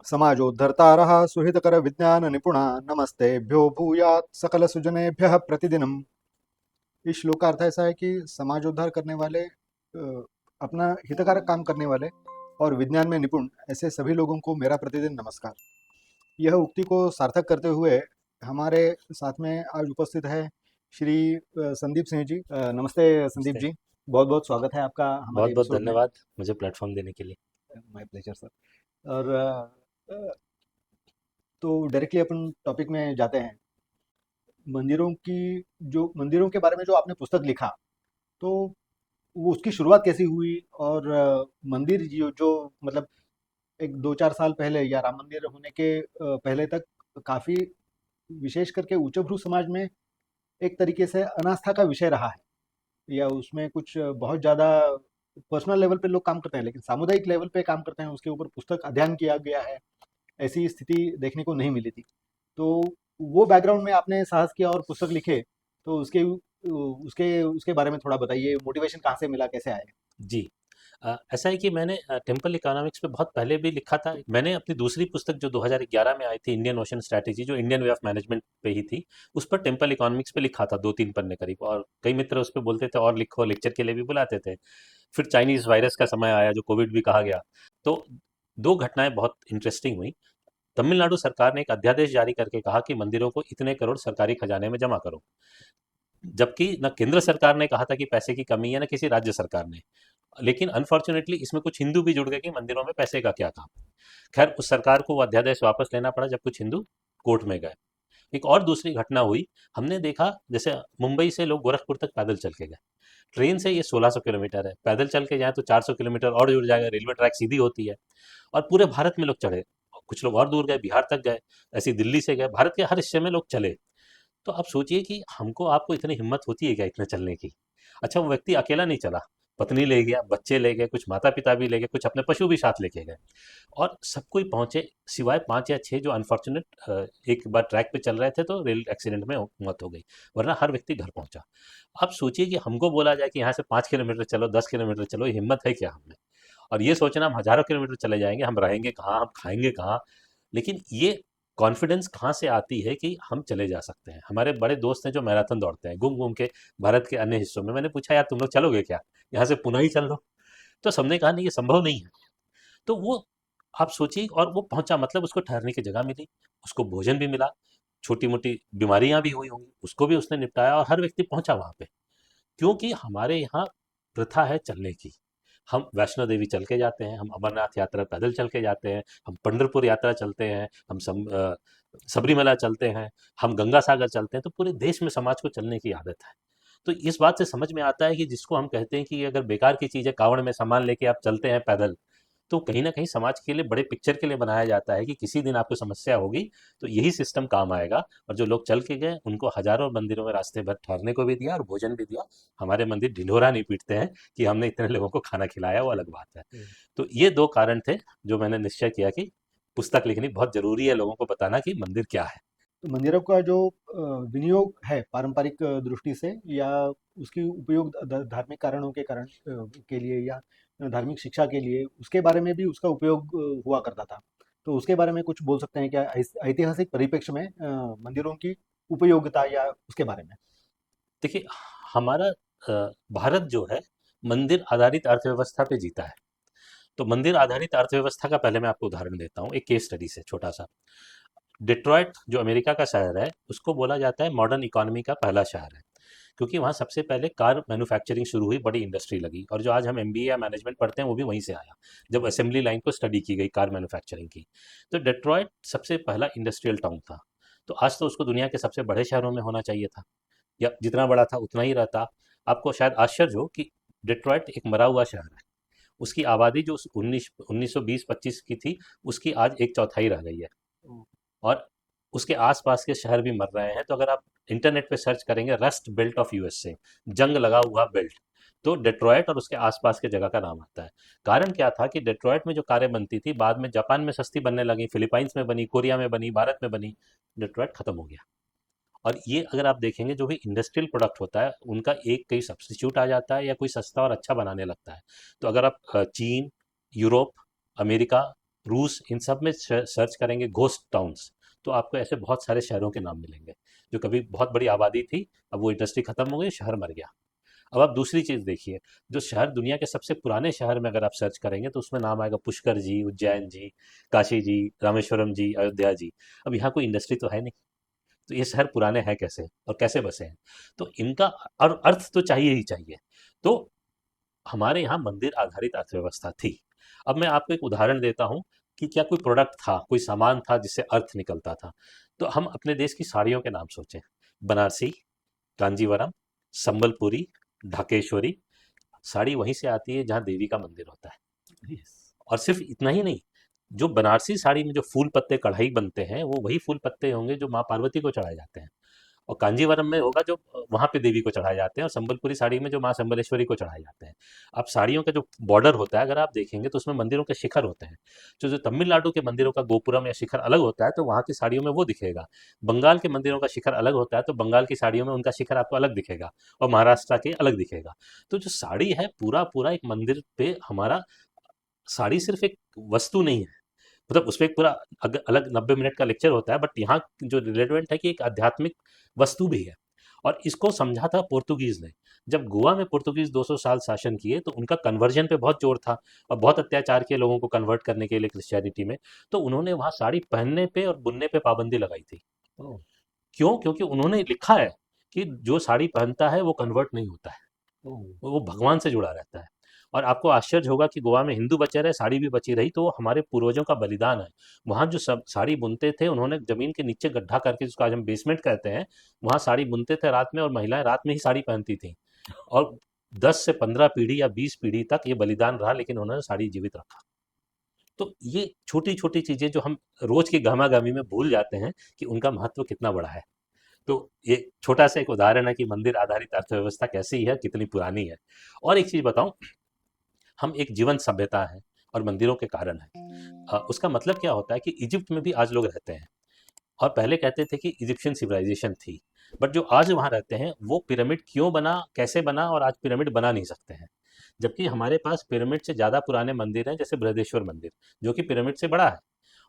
समाजोद्धर्तारः सुहृदकरविज्ञाननिपुणा नमस्तेभ्यो भूयात् सकलसुजनेभ्यः प्रतिदिनम्। इस श्लोक का अर्थ ऐसा है कि समाजोद्धार करने वाले, अपना हितकारक काम करने वाले और विज्ञान में निपुण ऐसे सभी लोगों को मेरा प्रतिदिन नमस्कार। यह उक्ति को सार्थक करते हुए हमारे साथ में आज उपस्थित है श्री संदीप सिंह जी। नमस्ते संदीप नमस्ते। जी, बहुत बहुत स्वागत है आपका बहुत हमारे बहुत एपिसोड में। धन्यवाद मुझे प्लेटफॉर्म देने के लिए। My pleasure sir. और तो डायरेक्टली अपन टॉपिक में जाते हैं। मंदिरों की जो मंदिरों के बारे में जो आपने पुस्तक लिखा, तो वो उसकी शुरुआत कैसी हुई? और मंदिर जो मतलब एक 2-4 साल पहले या राम मंदिर होने के पहले तक काफ़ी, विशेष करके उच्चभ्रू समाज में एक तरीके से अनास्था का विषय रहा है, या उसमें कुछ बहुत ज़्यादा पर्सनल लेवल पे लोग काम करते हैं, लेकिन सामुदायिक लेवल पे काम करते हैं, उसके ऊपर पुस्तक अध्ययन किया गया है, ऐसी स्थिति देखने को नहीं मिली थी। तो वो बैकग्राउंड में आपने साहस किया और पुस्तक लिखे, तो उसके उसके उसके बारे में थोड़ा बताइए। मोटिवेशन कहाँ से मिला, कैसे आया? जी। ऐसा है कि मैंने टेम्पल इकोनॉमिक्स पे बहुत पहले भी लिखा था। मैंने अपनी दूसरी पुस्तक जो 2011 में आई थी, इंडियन ओशन स्ट्रैटेजी, जो इंडियन वे ऑफ मैनेजमेंट पे ही थी, उस पर टेम्पल इकोनॉमिक्स पे लिखा था 2-3 पन्ने करीब। और कई मित्र उस पर बोलते थे और लिखो, लेक्चर के लिए भी बुलाते थे। फिर चाइनीज वायरस का समय आया जो कोविड भी कहा गया। तो दो घटनाएं बहुत इंटरेस्टिंग हुई। तमिलनाडु सरकार ने एक अध्यादेश जारी करके कहा कि मंदिरों को इतने करोड़ सरकारी खजाने में जमा करो, जबकि न केंद्र सरकार ने कहा था कि पैसे की कमी है, न किसी राज्य सरकार ने। लेकिन अनफॉर्चुनेटली इसमें कुछ हिंदू भी जुड़ गए कि मंदिरों में पैसे का क्या काम। खैर, उस सरकार को वो अध्यादेश वापस लेना पड़ा जब कुछ हिंदू कोर्ट में गए। एक और दूसरी घटना हुई। हमने देखा, जैसे मुंबई से लोग गोरखपुर तक पैदल चल के गए। ट्रेन से ये 1600 किलोमीटर है, पैदल चल के जाए तो 400 किलोमीटर और जुड़ जाएगा, रेलवे ट्रैक सीधी होती है। और पूरे भारत में लोग चढ़े। कुछ लोग और दूर गए, बिहार तक गए, ऐसी दिल्ली से गए, भारत के हर हिस्से में लोग चले। तो आप सोचिए कि हमको आपको इतनी हिम्मत होती है क्या इतना चलने की। अच्छा, वो व्यक्ति अकेला नहीं चला, पत्नी ले गया, बच्चे ले गए, कुछ माता पिता भी ले गए, कुछ अपने पशु भी साथ लेके गए। और सब कोई पहुंचे, सिवाय 5 या 6 जो अनफॉर्चुनेट एक बार ट्रैक पे चल रहे थे तो रेल एक्सीडेंट में मौत हो गई। वरना हर व्यक्ति घर पहुंचा। आप सोचिए कि हमको बोला जाए कि यहाँ से 5 किलोमीटर चलो, 10 किलोमीटर चलो, ये हिम्मत है क्या हमें? और ये सोचना हम हजारों किलोमीटर चले जाएंगे, हम रहेंगे कहाँ, हम खाएंगे कहाँ। लेकिन ये कॉन्फिडेंस कहाँ से आती है कि हम चले जा सकते हैं? हमारे बड़े दोस्त हैं जो मैराथन दौड़ते हैं घूम घूम के भारत के अन्य हिस्सों में। मैंने पूछा, यार तुम लोग चलोगे क्या, यहाँ से पुणे ही चल लो। तो सबने कहा नहीं, ये संभव नहीं है। तो वो, आप सोचिए, और वो पहुंचा, मतलब उसको ठहरने की जगह मिली, उसको भोजन भी मिला, छोटी मोटी बीमारियां भी हुई होंगी उसको भी उसने निपटाया, और हर व्यक्ति पहुंचा वहां पे। क्योंकि हमारे यहाँ प्रथा है चलने की। हम वैष्णो देवी चल के जाते हैं, हम अमरनाथ यात्रा पैदल चल के जाते हैं, हम पंढरपुर यात्रा चलते हैं, हम सबरीमला चलते हैं, हम गंगा सागर चलते हैं। तो पूरे देश में समाज को चलने की आदत है। तो इस बात से समझ में आता है कि जिसको हम कहते हैं कि अगर बेकार की चीज़ है, कावड़ में सामान लेके आप चलते हैं पैदल, तो कहीं ना कहीं समाज के लिए, बड़े पिक्चर के लिए बनाया जाता है कि किसी दिन आपको समस्या होगी तो यही सिस्टम काम आएगा। और जो लोग चल के गए उनको हजारों मंदिरों में रास्ते भर ठहरने को भी दिया और भोजन भी दिया। हमारे मंदिर ढिंढोरा नहीं पीटते हैं कि हमने इतने लोगों को खाना खिलाया, वो अलग बात है। तो ये दो कारण थे जो मैंने निश्चय किया कि पुस्तक लिखनी बहुत जरूरी है, लोगों को बताना कि मंदिर क्या है। तो मंदिरों का जो विनियोग है पारंपरिक दृष्टि से, या उसकी उपयोग धार्मिक कारणों के कारण के लिए, या धार्मिक शिक्षा के लिए, उसके बारे में भी उसका उपयोग हुआ करता था। तो उसके बारे में कुछ बोल सकते हैं क्या, ऐतिहासिक परिप्रेक्ष्य में मंदिरों की उपयोगिता या उसके बारे में? देखिए, हमारा भारत जो है, मंदिर आधारित अर्थव्यवस्था पे जीता है। तो मंदिर आधारित अर्थव्यवस्था का पहले मैं आपको उदाहरण देता हूँ एक केस स्टडी से, छोटा सा। डिट्रॉयट जो अमेरिका का शहर है, उसको बोला जाता है मॉडर्न इकोनॉमी का पहला शहर है, क्योंकि वहाँ सबसे पहले कार मैन्युफैक्चरिंग शुरू हुई, बड़ी इंडस्ट्री लगी। और जो आज हम एमबीए या मैनेजमेंट पढ़ते हैं वो भी वहीं से आया, जब असेंबली लाइन को स्टडी की गई कार मैन्युफैक्चरिंग की। तो डिट्रॉयट सबसे पहला इंडस्ट्रियल टाउन था। तो आज तो उसको दुनिया के सबसे बड़े शहरों में होना चाहिए था, या जितना बड़ा था उतना ही रहता। आपको शायद आश्चर्य हो कि डिट्रॉयट एक मरा हुआ शहर है। उसकी आबादी जो 1920-25 की थी, उसकी आज एक चौथाई रह गई है। और उसके आसपास के शहर भी मर रहे हैं। तो अगर आप इंटरनेट पे सर्च करेंगे, रस्ट बेल्ट ऑफ यूएसए, जंग लगा हुआ बेल्ट, तो डेट्रॉयट और उसके आसपास के जगह का नाम आता है। कारण क्या था कि डेट्रॉयट में जो कारें बनती थी, बाद में जापान में सस्ती बनने लगी, फिलीपाइंस में बनी, कोरिया में बनी, भारत में बनी। डेट्रॉयट खत्म हो गया। और ये अगर आप देखेंगे, जो भी इंडस्ट्रियल प्रोडक्ट होता है उनका एक कहीं सब्स्टिट्यूट आ जाता है या कोई सस्ता और अच्छा बनाने लगता है। तो अगर आप चीन, यूरोप, अमेरिका, रूस, इन सब में सर्च करेंगे घोस्ट टाउन्स, तो आपको ऐसे बहुत सारे शहरों के नाम मिलेंगे जो कभी बहुत बड़ी आबादी थी, अब वो इंडस्ट्री खत्म हो गई, शहर मर गया। अब आप दूसरी चीज़ देखिए, जो शहर दुनिया के सबसे पुराने शहर में अगर आप सर्च करेंगे तो उसमें नाम आएगा पुष्कर जी, उज्जैन जी, काशी जी, रामेश्वरम जी, अयोध्या जी। अब यहाँ कोई इंडस्ट्री तो है नहीं, तो ये शहर पुराने हैं कैसे और कैसे बसे हैं? तो इनका अर्थ तो चाहिए ही चाहिए। तो हमारे यहाँ मंदिर आधारित अर्थव्यवस्था थी। अब मैं आपको एक उदाहरण देता हूँ कि क्या कोई प्रोडक्ट था, कोई सामान था जिससे अर्थ निकलता था। तो हम अपने देश की साड़ियों के नाम सोचें, बनारसी, कांजीवरम, संबलपुरी, ढाकेश्वरी। साड़ी वहीं से आती है जहाँ देवी का मंदिर होता है। यस। और सिर्फ इतना ही नहीं, जो बनारसी साड़ी में जो फूल पत्ते कढ़ाई बनते हैं वो वही फूल पत्ते होंगे जो माँ पार्वती को चढ़ाए जाते हैं, और कांजीवरम में होगा जो वहाँ पे देवी को चढ़ाए जाते हैं, और संबलपुरी साड़ी में जो माँ संबलेश्वरी को चढ़ाए जाते हैं। अब साड़ियों का जो बॉर्डर होता है अगर आप देखेंगे तो उसमें मंदिरों के शिखर होते हैं। जो जो तमिलनाडु के मंदिरों का गोपुरम या शिखर अलग होता है तो वहाँ की साड़ियों में वो दिखेगा। बंगाल के मंदिरों का शिखर अलग होता है तो बंगाल की साड़ियों में उनका शिखर आपको अलग दिखेगा, और महाराष्ट्र के अलग दिखेगा। तो जो साड़ी है पूरा पूरा एक मंदिर पे हमारा, साड़ी सिर्फ एक वस्तु नहीं है, मतलब उसपे एक पूरा अलग 90 मिनट का लेक्चर होता है, बट यहाँ जो रिलेवेंट है कि एक आध्यात्मिक वस्तु भी है। और इसको समझा था पोर्तुगीज ने। जब गोवा में पोर्तुगीज 200 साल शासन किए तो उनका कन्वर्जन पे बहुत जोर था, और बहुत अत्याचार किए लोगों को कन्वर्ट करने के लिए क्रिश्चियनिटी में। तो उन्होंने वहाँ साड़ी पहनने पे और बुनने पे पाबंदी लगाई थी। ओह। क्यों? क्योंकि उन्होंने लिखा है कि जो साड़ी पहनता है वो कन्वर्ट नहीं होता है, ओह। वो भगवान से जुड़ा रहता है। और आपको आश्चर्य होगा कि गोवा में हिंदू बचे रहे, साड़ी भी बची रही, तो वो हमारे पूर्वजों का बलिदान है। वहाँ जो सब साड़ी बुनते थे उन्होंने जमीन के नीचे गड्ढा करके, जिसको आज हम बेसमेंट कहते हैं, वहाँ साड़ी बुनते थे रात में, और महिलाएं रात में ही साड़ी पहनती थी। और 10 से 15 पीढ़ी या 20 पीढ़ी तक ये बलिदान रहा, लेकिन उन्होंने साड़ी जीवित रखा। तो ये छोटी छोटी चीजें जो हम रोज की गहमागहमी में भूल जाते हैं कि उनका महत्व कितना बड़ा है। तो ये छोटा सा एक उदाहरण है कि मंदिर आधारित अर्थव्यवस्था कैसी है, कितनी पुरानी है। और एक चीज बताऊं, हम एक जीवन सभ्यता है और मंदिरों के कारण है। उसका मतलब क्या होता है कि इजिप्ट में भी आज लोग रहते हैं, और पहले कहते थे कि इजिप्शियन सिविलाइजेशन थी, बट जो आज वहाँ रहते हैं वो पिरामिड क्यों बना, कैसे बना, और आज पिरामिड बना नहीं सकते हैं। जबकि हमारे पास पिरामिड से ज़्यादा पुराने मंदिर हैं, जैसे बृहदेश्वर मंदिर जो कि पिरामिड से बड़ा है,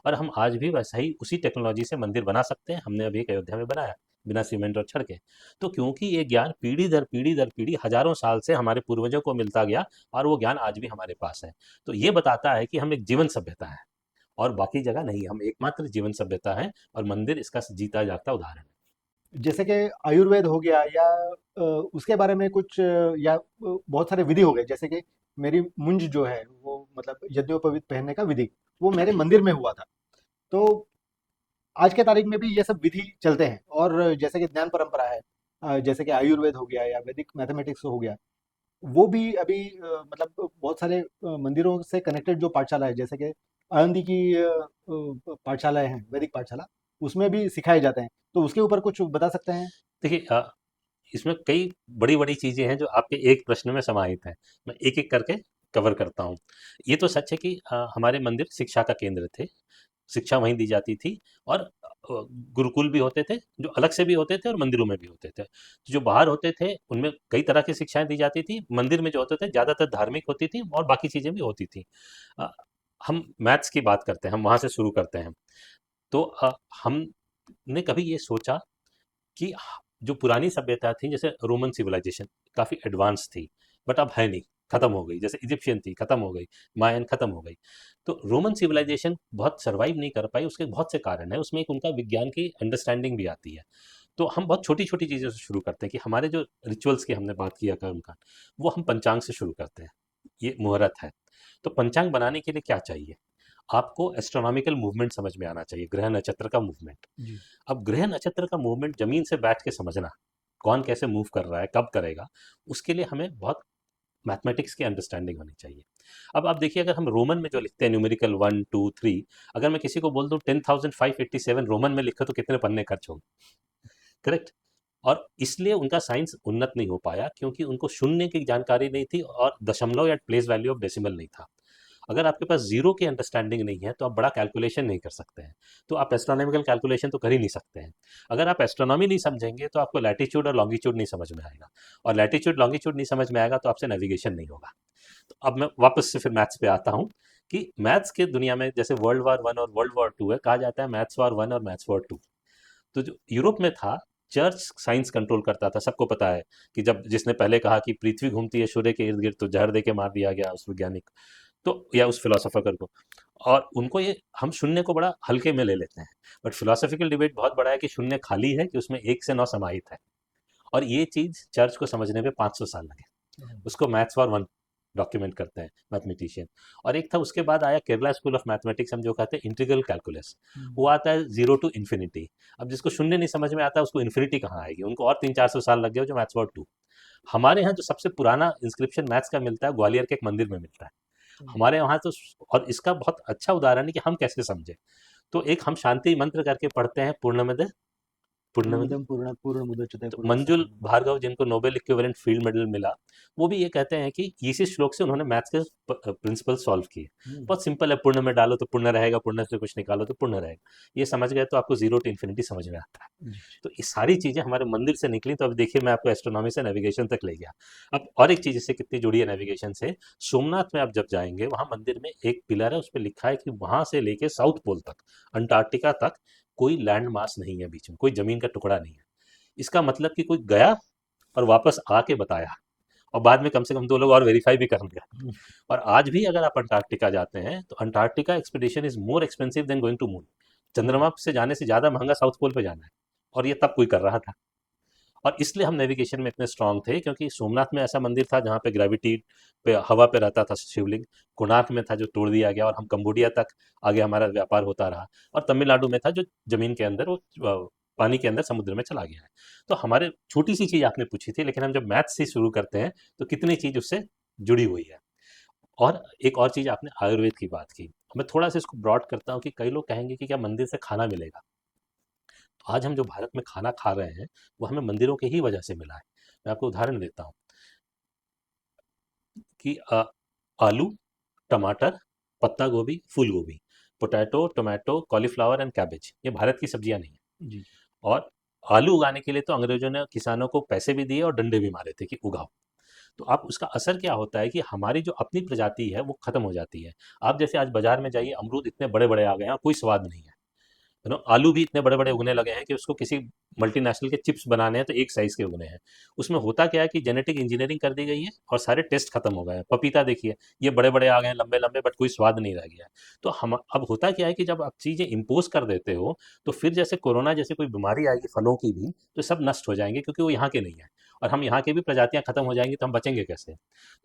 और हम आज भी वैसा ही उसी टेक्नोलॉजी से मंदिर बना सकते हैं। हमने अभी एक अयोध्या में बनाया, बिना सीमेंट और छड़ के। तो क्योंकि ये ज्ञान पीढ़ी दर पीढ़ी दर पीढ़ी हजारों साल से हमारे पूर्वजों को मिलता गया, और वो ज्ञान आज भी हमारे पास है। तो ये बताता है कि हम एक जीवन सभ्यता है, और बाकी जगह नहीं, हम एकमात्र जीवन सभ्यता है, और मंदिर इसका जीता जागता उदाहरण है। जैसे कि आयुर्वेद हो गया, या उसके बारे में कुछ, या बहुत सारे विधि हो गए, जैसे कि मेरी मुंज जो है वो मतलब यज्ञोपवीत पहनने का विधि, वो मेरे मंदिर में हुआ था। तो आज के तारीख में भी ये सब विधि चलते हैं। और जैसे कि ज्ञान परंपरा है, जैसे कि आयुर्वेद हो गया या वैदिक मैथमेटिक्स हो गया, वो भी अभी मतलब बहुत सारे मंदिरों से कनेक्टेड जो पाठशाला है, जैसे कि आळंदी की पाठशालाएं हैं, वैदिक पाठशाला, उसमें भी सिखाए जाते हैं। तो उसके ऊपर कुछ बता सकते हैं? देखिए, इसमें कई बड़ी बड़ी चीजें हैं जो आपके एक प्रश्न में समाहित हैं। मैं एक एक करके कवर करता हूँ। ये तो सच है कि हमारे मंदिर शिक्षा का केंद्र थे, शिक्षा वहीं दी जाती थी, और गुरुकुल भी होते थे जो अलग से भी होते थे और मंदिरों में भी होते थे। तो जो बाहर होते थे उनमें कई तरह की शिक्षाएं दी जाती थी, मंदिर में जो होते थे ज़्यादातर धार्मिक होती थी, और बाकी चीज़ें भी होती थी। अ, हम मैथ्स की बात करते हैं, हम वहाँ से शुरू करते हैं। तो हमने कभी ये सोचा कि जो पुरानी सभ्यता थी, जैसे रोमन सिविलाइजेशन काफ़ी एडवांस थी, बट अब है नहीं, खत्म हो गई। जैसे इजिप्शियन थी, खत्म हो गई, मायन खत्म हो गई। तो रोमन सिविलाइजेशन बहुत सर्वाइव नहीं कर पाई, उसके बहुत से कारण है, उसमें एक उनका विज्ञान की अंडरस्टैंडिंग भी आती है। तो हम बहुत छोटी छोटी चीज़ों से शुरू करते हैं कि हमारे जो रिचुअल्स की हमने बात किया कर्म का, वो हम पंचांग से शुरू करते हैं। ये मुहूर्त है, तो पंचांग बनाने के लिए क्या चाहिए? आपको एस्ट्रोनॉमिकल मूवमेंट समझ में आना चाहिए, ग्रह नक्षत्र का मूवमेंट। जी। अब ग्रह नक्षत्र का मूवमेंट जमीन से बैठ के समझना, कौन कैसे मूव कर रहा है, कब करेगा, उसके लिए हमें बहुत मैथमेटिक्स की अंडरस्टैंडिंग होनी चाहिए। अब आप देखिए, अगर हम रोमन में जो लिखते हैं न्यूमेरिकल 1 2 3, अगर मैं किसी को बोल दूं 10,587 रोमन में लिखो तो कितने पन्ने खर्च होंगे? करेक्ट। और इसलिए उनका साइंस उन्नत नहीं हो पाया, क्योंकि उनको शून्य की जानकारी नहीं थी, और दशमलव या प्लेस वैल्यू ऑफ डेसिमल नहीं था। अगर आपके पास जीरो की अंडरस्टैंडिंग नहीं है तो आप बड़ा कैलकुलेशन नहीं कर सकते हैं, तो आप एस्ट्रोनॉमिकल कैलकुलेशन तो कर ही नहीं सकते हैं। अगर आप एस्ट्रोनॉमी नहीं समझेंगे तो आपको लैटिट्यूड और लॉन्गिट्यूड नहीं समझ में आएगा, और लैटिट्यूड लॉन्गिट्यूड नहीं समझ में आएगा तो आपसे नेविगेशन नहीं होगा। तो अब मैं वापस से फिर मैथ्स पे आता हूँ कि मैथ्स के दुनिया में जैसे वर्ल्ड वॉर वन और वर्ल्ड वॉर टू है, कहा जाता है मैथ्स वॉर वन और मैथ्स वॉर टू। तो जो यूरोप में था, चर्च साइंस कंट्रोल करता था, सबको पता है कि जब जिसने पहले कहा कि पृथ्वी घूमती है सूर्य के इर्द गिर्द, तो जहर दे के मार दिया गया उस वैज्ञानिक, तो या उस फिलोसोफर को। और उनको ये, हम शून्य को बड़ा हल्के में ले लेते हैं, बट फिलोसॉफिकल डिबेट बहुत बड़ा है कि शून्य खाली है कि उसमें एक से नौ समाहित है। और ये चीज चर्च को समझने में 500 साल लगे। उसको मैथ्स फॉर वन डॉक्यूमेंट करते हैं मैथमेटिशियन। और एक था, उसके बाद आया केरला स्कूल ऑफ मैथमेटिक्स, हम जो कहते हैं इंटीग्रल कैलकुलस। वो आता है जीरो टू इन्फिनिटी। अब जिसको शून्य नहीं समझ में आता उसको इन्फिनिटी कहाँ आएगी, उनको और 300-400 साल लग गए जो मैथ्स फॉर टू। हमारे यहाँ जो सबसे पुराना इंस्क्रिप्शन मैथ्स का मिलता है ग्वालियर के एक मंदिर में मिलता है हमारे वहाँ तो। और इसका बहुत अच्छा उदाहरण है कि हम कैसे समझे। तो एक हम शांति मंत्र करके पढ़ते हैं, पूर्णमद पूर्णमद। पूर्णमिदं पूर्णात् पूर्णमुदच्यते तो पूर्णस्य मंजुल पूर्णमादाय। भार्गव, जिनको नोबेल इक्विवेलेंट फील्ड मेडल मिला, वो भी ये कहते हैं कि इसी श्लोक से उन्होंने मैथ्स के प्रिंसिपल सॉल्व किए। हम्म, बहुत सिंपल है, पुण्य में डालो तो पुण्य रहेगा, पुण्य से कुछ निकालो तो पुण्य रहेगा। ये समझ गए तो आपको जीरो टू इन्फिनिटी समझ में आता है। जी। तो ये सारी चीजें हमारे मंदिर से निकली। तो अब देखिए, मैं आपको एस्ट्रोनॉमी से नेविगेशन तक ले गया। अब और एक चीज इससे कितनी जुड़ी है नेविगेशन से, सोमनाथ में आप जब जाएंगे, वहां मंदिर में एक पिलर है, उस पर लिखा है कि वहां से लेके साउथ पोल तक, अंटार्कटिका तक, कोई लैंड मास नहीं है बीच में, कोई जमीन का टुकड़ा नहीं है। इसका मतलब कि कोई गया और वापस आके बताया, और बाद में कम से कम 2 लोग और वेरीफाई भी करेंगे। हम्म, और आज भी अगर आप अंटार्कटिका जाते हैं तो Antarctica expedition is more expensive than going to moon. Hmm, चंद्रमा से जाने से ज्यादा महंगा साउथ पोल पे जाना है। और ये तब कोई कर रहा था। और इसलिए हम नेविगेशन में इतने स्ट्रांग थे, क्योंकि सोमनाथ में ऐसा मंदिर था जहाँ पे ग्रेविटी पे, हवा पे रहता था शिवलिंग। कोणार्क में था जो तोड़ दिया गया, और हम कंबोडिया तक आगे हमारा व्यापार होता रहा। और तमिलनाडु में था जो जमीन के अंदर, वो पानी के अंदर समुद्र में चला गया है। तो हमारे, छोटी सी चीज आपने पूछी थी, लेकिन हम जब मैथ से शुरू करते हैं तो कितनी चीज उससे जुड़ी हुई है। और एक और चीज, आपने आयुर्वेद की बात की, मैं थोड़ा सा इसको ब्रॉड करता हूँ कि कई लोग कहेंगे कि क्या मंदिर से खाना मिलेगा। तो आज हम जो भारत में खाना खा रहे हैं, वो हमें मंदिरों के ही वजह से मिला है। मैं आपको उदाहरण देता हूँ कि आलू, टमाटर, पत्ता गोभी, फूल गोभी, potato, tomato, cauliflower and cabbage, ये भारत की सब्जियां नहीं है। जी। और आलू उगाने के लिए तो अंग्रेजों ने किसानों को पैसे भी दिए और डंडे भी मारे थे कि उगाओ। तो आप, उसका असर क्या होता है कि हमारी जो अपनी प्रजाति है वो खत्म हो जाती है। आप जैसे आज बाजार में जाइए, अमरूद इतने बड़े बड़े आ गए हैं और कोई स्वाद नहीं है। आलू भी इतने बड़े बड़े उगने लगे हैं कि उसको किसी मल्टीनेशनल के चिप्स बनाने हैं तो एक साइज के उगने हैं। उसमें होता क्या है कि जेनेटिक इंजीनियरिंग कर दी गई है और सारे टेस्ट खत्म हो गए हैं। पपीता देखिए, ये बड़े बड़े आ गए हैं, लंबे लंबे, बट कोई स्वाद नहीं रह गया है। तो हम, अब होता क्या है कि जब आप चीजें इम्पोज कर देते हो, तो फिर जैसे कोरोना जैसे कोई बीमारी आएगी फलों की भी, तो सब नष्ट हो जाएंगे, क्योंकि वो यहाँ के नहीं है। और हम यहाँ के भी प्रजातियां खत्म हो जाएंगी, तो हम बचेंगे कैसे।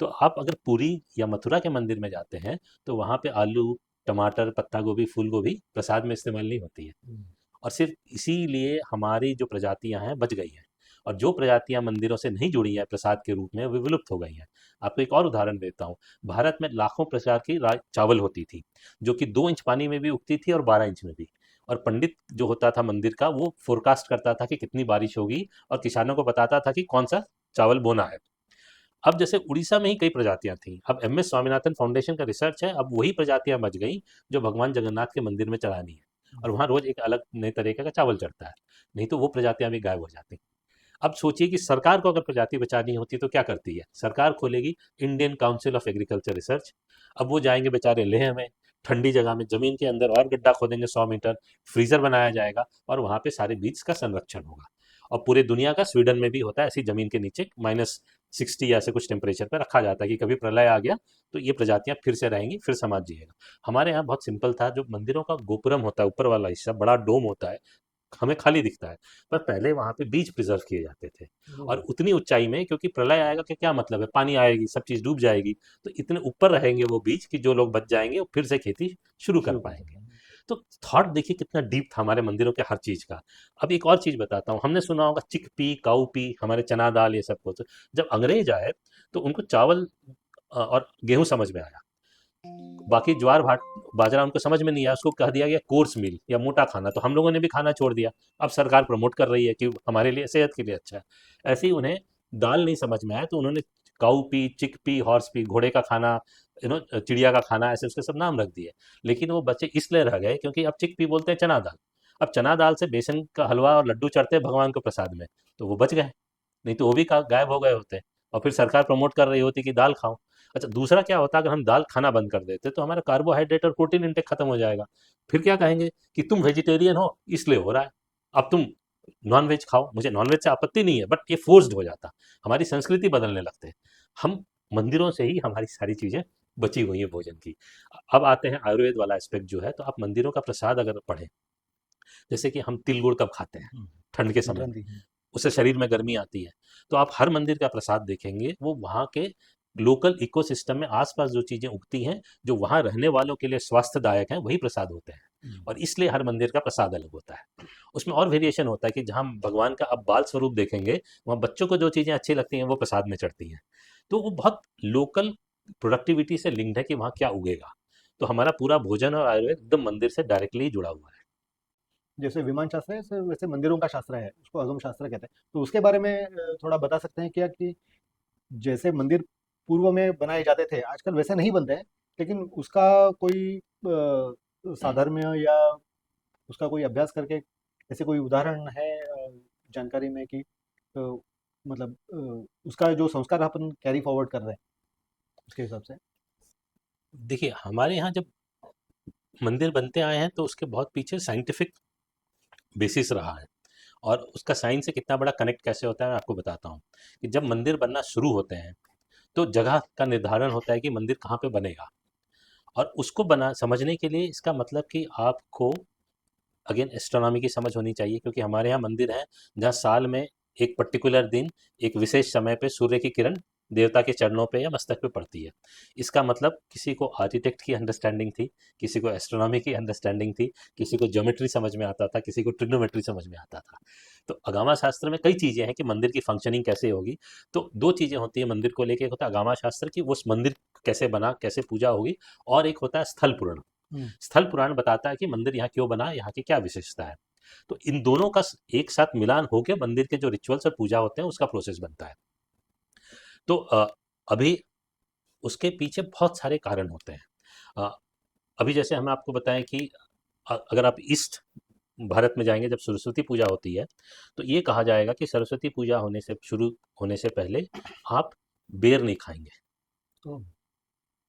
तो आप अगर पुरी या मथुरा के मंदिर में जाते हैं, तो वहाँ पे आलू, टमाटर, पत्ता गोभी, फूल गोभी प्रसाद में इस्तेमाल नहीं होती है। हम्म, और सिर्फ इसीलिए हमारी जो प्रजातियां हैं बच गई हैं। और जो प्रजातियां मंदिरों से नहीं जुड़ी हैं प्रसाद के रूप में, वे विलुप्त हो गई हैं। आपको एक और उदाहरण देता हूँ। भारत में लाखों प्रकार की चावल होती थी, जो कि 2 इंच पानी में भी उगती थी और 12 इंच में भी। और पंडित जो होता था मंदिर का, वो फोरकास्ट करता था कि कितनी बारिश होगी, और किसानों को बताता था कि कौन सा चावल बोना है। अब जैसे उड़ीसा में ही कई प्रजातियां थी, अब MS स्वामीनाथन फाउंडेशन का रिसर्च है, अब वही प्रजातियां बच गई जो भगवान जगन्नाथ के मंदिर में चढ़ानी है। और वहां रोज एक अलग नए तरीके का चावल चढ़ता है। नहीं तो वो प्रजातियां भी गायब हो जाती। अब सोचिए कि सरकार को अगर प्रजाति बचानी होती तो क्या करती है, सरकार खोलेगी Indian council of agriculture research. अब वो जाएंगे बेचारे लेह में, ठंडी जगह में जमीन के अंदर और गड्ढा खोदेंगे 100 मीटर, फ्रीजर बनाया जाएगा, और वहां पे सारे बीज का संरक्षण होगा। और पूरे दुनिया का, स्वीडन में भी होता है, ऐसी जमीन के नीचे -60 या ऐसे कुछ टेम्परेचर पर रखा जाता है कि कभी प्रलय आ गया तो ये प्रजातियां फिर से रहेंगी, फिर समाज जिएगा। हमारे यहाँ बहुत सिंपल था, जो मंदिरों का गोपुरम होता है, ऊपर वाला हिस्सा बड़ा डोम होता है, हमें खाली दिखता है, पर पहले वहां पे बीज प्रिजर्व किए जाते थे। ओह, और उतनी ऊंचाई में, क्योंकि प्रलय आएगा कि क्या मतलब है, पानी आएगी, सब चीज डूब जाएगी, तो इतने ऊपर रहेंगे वो बीज कि जो लोग बच जाएंगे वो फिर से खेती शुरू कर शुरू कर पाएंगे। सकते हैं। तो थॉट देखिए कितना डीप था हमारे मंदिरों के हर चीज का। अब एक और चीज बताता हूँ, हमने सुना होगा चिकपी, काउपी, हमारे चना दाल, ये सब कुछ। जब अंग्रेज आए तो उनको चावल और गेहूं समझ में आया, बाकी ज्वार भाट बाजरा उनको समझ में नहीं आया, उसको कह दिया गया कोर्स मील या मोटा खाना, तो हम लोगों ने भी खाना छोड़ दिया। अब सरकार प्रमोट कर रही है कि हमारे लिए, सेहत के लिए अच्छा है। ऐसे ही उन्हें दाल नहीं समझ में आया, तो उन्होंने काउपी, चिकपी, हॉर्सपी, घोड़े का खाना, चिड़िया का खाना, ऐसे उसके सब नाम रख दिए। लेकिन वो बच्चे इसलिए रह गए क्योंकि अब चिकपी बोलते हैं चना दाल। अब चना दाल से बेसन का हलवा और लड्डू चढ़ते हैं भगवान को प्रसाद में, तो वो बच गए। नहीं तो वो भी गायब हो गए होते। और फिर सरकार प्रमोट कर रही होती कि दाल खाओ। अच्छा, दूसरा क्या होता है, अगर हम दाल खाना बंद कर देते तो हमारा कार्बोहाइड्रेट और प्रोटीन इंटेक खत्म हो जाएगा। फिर क्या कहेंगे कि तुम वेजिटेरियन हो इसलिए हो रहा है, अब तुम नॉन वेज खाओ। मुझे नॉन वेज से आपत्ति नहीं है, बट ये फोर्स्ड हो जाता, हमारी संस्कृति बदलने लगते हैं हम। मंदिरों से ही हमारी सारी चीजें बची हुई है भोजन की। अब आते हैं आयुर्वेद वाला एस्पेक्ट जो है, तो आप मंदिरों का प्रसाद अगर पढ़ें, जैसे कि हम तिल गुड़ कब खाते हैं, हम्म, ठंड के समय में, संक्रांति। उससे शरीर में गर्मी आती है। तो आप हर मंदिर का प्रसाद देखेंगे, वो वहाँ के लोकल इकोसिस्टम में आसपास जो चीजें उगती हैं, जो वहाँ रहने वालों के लिए स्वास्थ्यदायक हैं, वही प्रसाद होते हैं। हम्म, और इसलिए हर मंदिर का प्रसाद अलग होता है। उसमें और वेरिएशन होता है कि जहाँ भगवान का आप बाल स्वरूप देखेंगे, वहाँ बच्चों को जो चीजें अच्छी लगती हैं वो प्रसाद में चढ़ती हैं। तो वो बहुत लोकल प्रोडक्टिविटी से लिंक्ड है कि वहाँ क्या उगेगा। तो हमारा पूरा भोजन और आयुर्वेद एकदम मंदिर से डायरेक्टली जुड़ा हुआ है। जैसे विमान शास्त्र है, वैसे मंदिरों का शास्त्र है, उसको आगम शास्त्र कहते हैं। तो उसके बारे में थोड़ा बता सकते हैं क्या, कि जैसे मंदिर पूर्व में बनाए जाते थे, आजकल वैसे नहीं बनते हैं, लेकिन उसका कोई साधर्म्य या उसका कोई अभ्यास करके ऐसे कोई उदाहरण है जानकारी में, कि मतलब उसका जो संस्कार अपन कैरी फॉरवर्ड कर रहे हैं उसके हिसाब से। देखिए, हमारे यहाँ जब मंदिर बनते आए हैं तो उसके बहुत पीछे साइंटिफिक बेसिस रहा है। और उसका साइंस से कितना बड़ा कनेक्ट कैसे होता है मैं आपको बताता हूँ। कि जब मंदिर बनना शुरू होते हैं तो जगह का निर्धारण होता है कि मंदिर कहाँ पे बनेगा। और उसको बना समझने के लिए इसका मतलब कि आपको अगेन एस्ट्रोनॉमी की समझ होनी चाहिए, क्योंकि हमारे यहाँ मंदिर हैं जहाँ साल में एक पर्टिकुलर दिन, एक विशेष समय पे सूर्य की किरण देवता के चरणों पे या मस्तक पे पड़ती है। इसका मतलब किसी को आर्किटेक्ट की अंडरस्टैंडिंग थी, किसी को एस्ट्रोनॉमी की अंडरस्टैंडिंग थी, किसी को ज्योमेट्री समझ में आता था, किसी को ट्रिग्नोमेट्री समझ में आता था। तो अगामा शास्त्र में कई चीज़ें हैं कि मंदिर की फंक्शनिंग कैसे होगी। तो दो चीज़ें होती है मंदिर को लेके, एक होता है अगामा शास्त्र की, वो उस मंदिर कैसे बना, कैसे पूजा होगी। और एक होता है स्थल पुराण। हम्म। स्थल पुराण बताता है कि मंदिर यहाँ क्यों बना, यहाँ की क्या विशेषता है। तो इन दोनों का एक साथ मिलान होकर मंदिर के जो रिचुअल्स और पूजा होते हैं उसका प्रोसेस बनता है। तो अभी उसके पीछे बहुत सारे कारण होते हैं। अ, अभी जैसे हम आपको बताएं कि अगर आप ईस्ट भारत में जाएंगे, जब सरस्वती पूजा होती है, तो ये कहा जाएगा कि सरस्वती पूजा होने से शुरू होने से पहले आप बेर नहीं खाएंगे। तो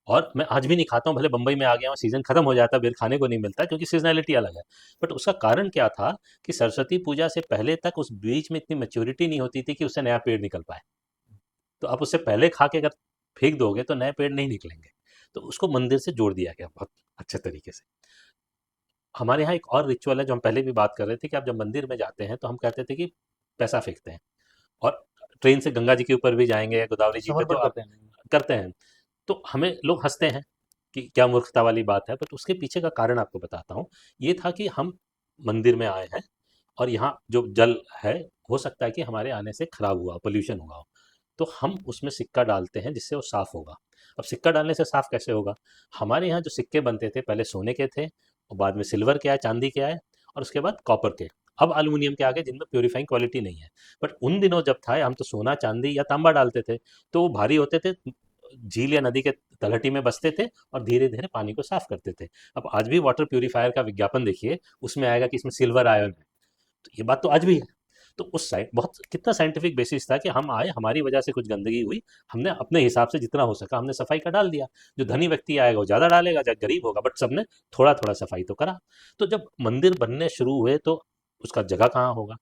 और मैं आज भी नहीं खाता हूँ, भले बंबई में आ गया हूँ, सीजन खत्म हो जाता है, बेर खाने को नहीं मिलता क्योंकि सीजनैलिटी अलग है। बट उसका कारण क्या था कि सरस्वती पूजा से पहले तक उस बीज में इतनी मेच्योरिटी नहीं होती थी कि उससे नया पेड़ निकल पाए। तो आप उससे पहले खा के अगर फेंक दोगे तो नए पेड़ नहीं निकलेंगे। तो उसको मंदिर से जोड़ दिया गया बहुत अच्छे तरीके से। हमारे यहाँ एक और रिचुअल है जो हम पहले भी बात कर रहे थे, कि आप जब मंदिर में जाते हैं तो हम कहते थे कि पैसा फेंकते हैं। और ट्रेन से गंगा जी के ऊपर भी जाएंगे या गोदावरी जी पे, तो समर्पण आप करते हैं। करते हैं। तो हमें लोग हंसते हैं कि क्या मूर्खता वाली बात है, बट उसके पीछे का कारण आपको बताता हूँ। ये था कि हम मंदिर में आए हैं और यहाँ जो जल है, हो सकता है कि हमारे आने से खराब हुआ, पोल्यूशन हुआ हो। तो हम उसमें सिक्का डालते हैं जिससे वो साफ होगा। अब सिक्का डालने से साफ कैसे होगा? हमारे यहाँ जो सिक्के बनते थे पहले सोने के थे, और बाद में सिल्वर के आए, चांदी के आए, और उसके बाद कॉपर के। अब एल्युमिनियम के आ गए जिनमें प्योरीफाइंग क्वालिटी नहीं है। बट उन दिनों जब था, हम तो सोना चांदी या तांबा डालते थे, तो वो भारी होते थे, झील या नदी के तलहटी में बसते थे और धीरे धीरे पानी को साफ करते थे। अब आज भी वाटर प्यूरिफायर का विज्ञापन देखिए, उसमें आएगा कि इसमें सिल्वर आयन है। तो ये बात तो आज भी है। तो उस साइड बहुत कितना साइंटिफिक बेसिस था कि हम आए, हमारी वजह से कुछ गंदगी हुई, हमने अपने हिसाब से जितना हो सका हमने सफाई का डाल दिया। जो धनी व्यक्ति आएगा वो ज़्यादा डालेगा, जो गरीब होगा, बट सबने थोड़ा थोड़ा सफाई तो करा। तो जब मंदिर बनने शुरू हुए तो उसका जगह कहाँ होगा,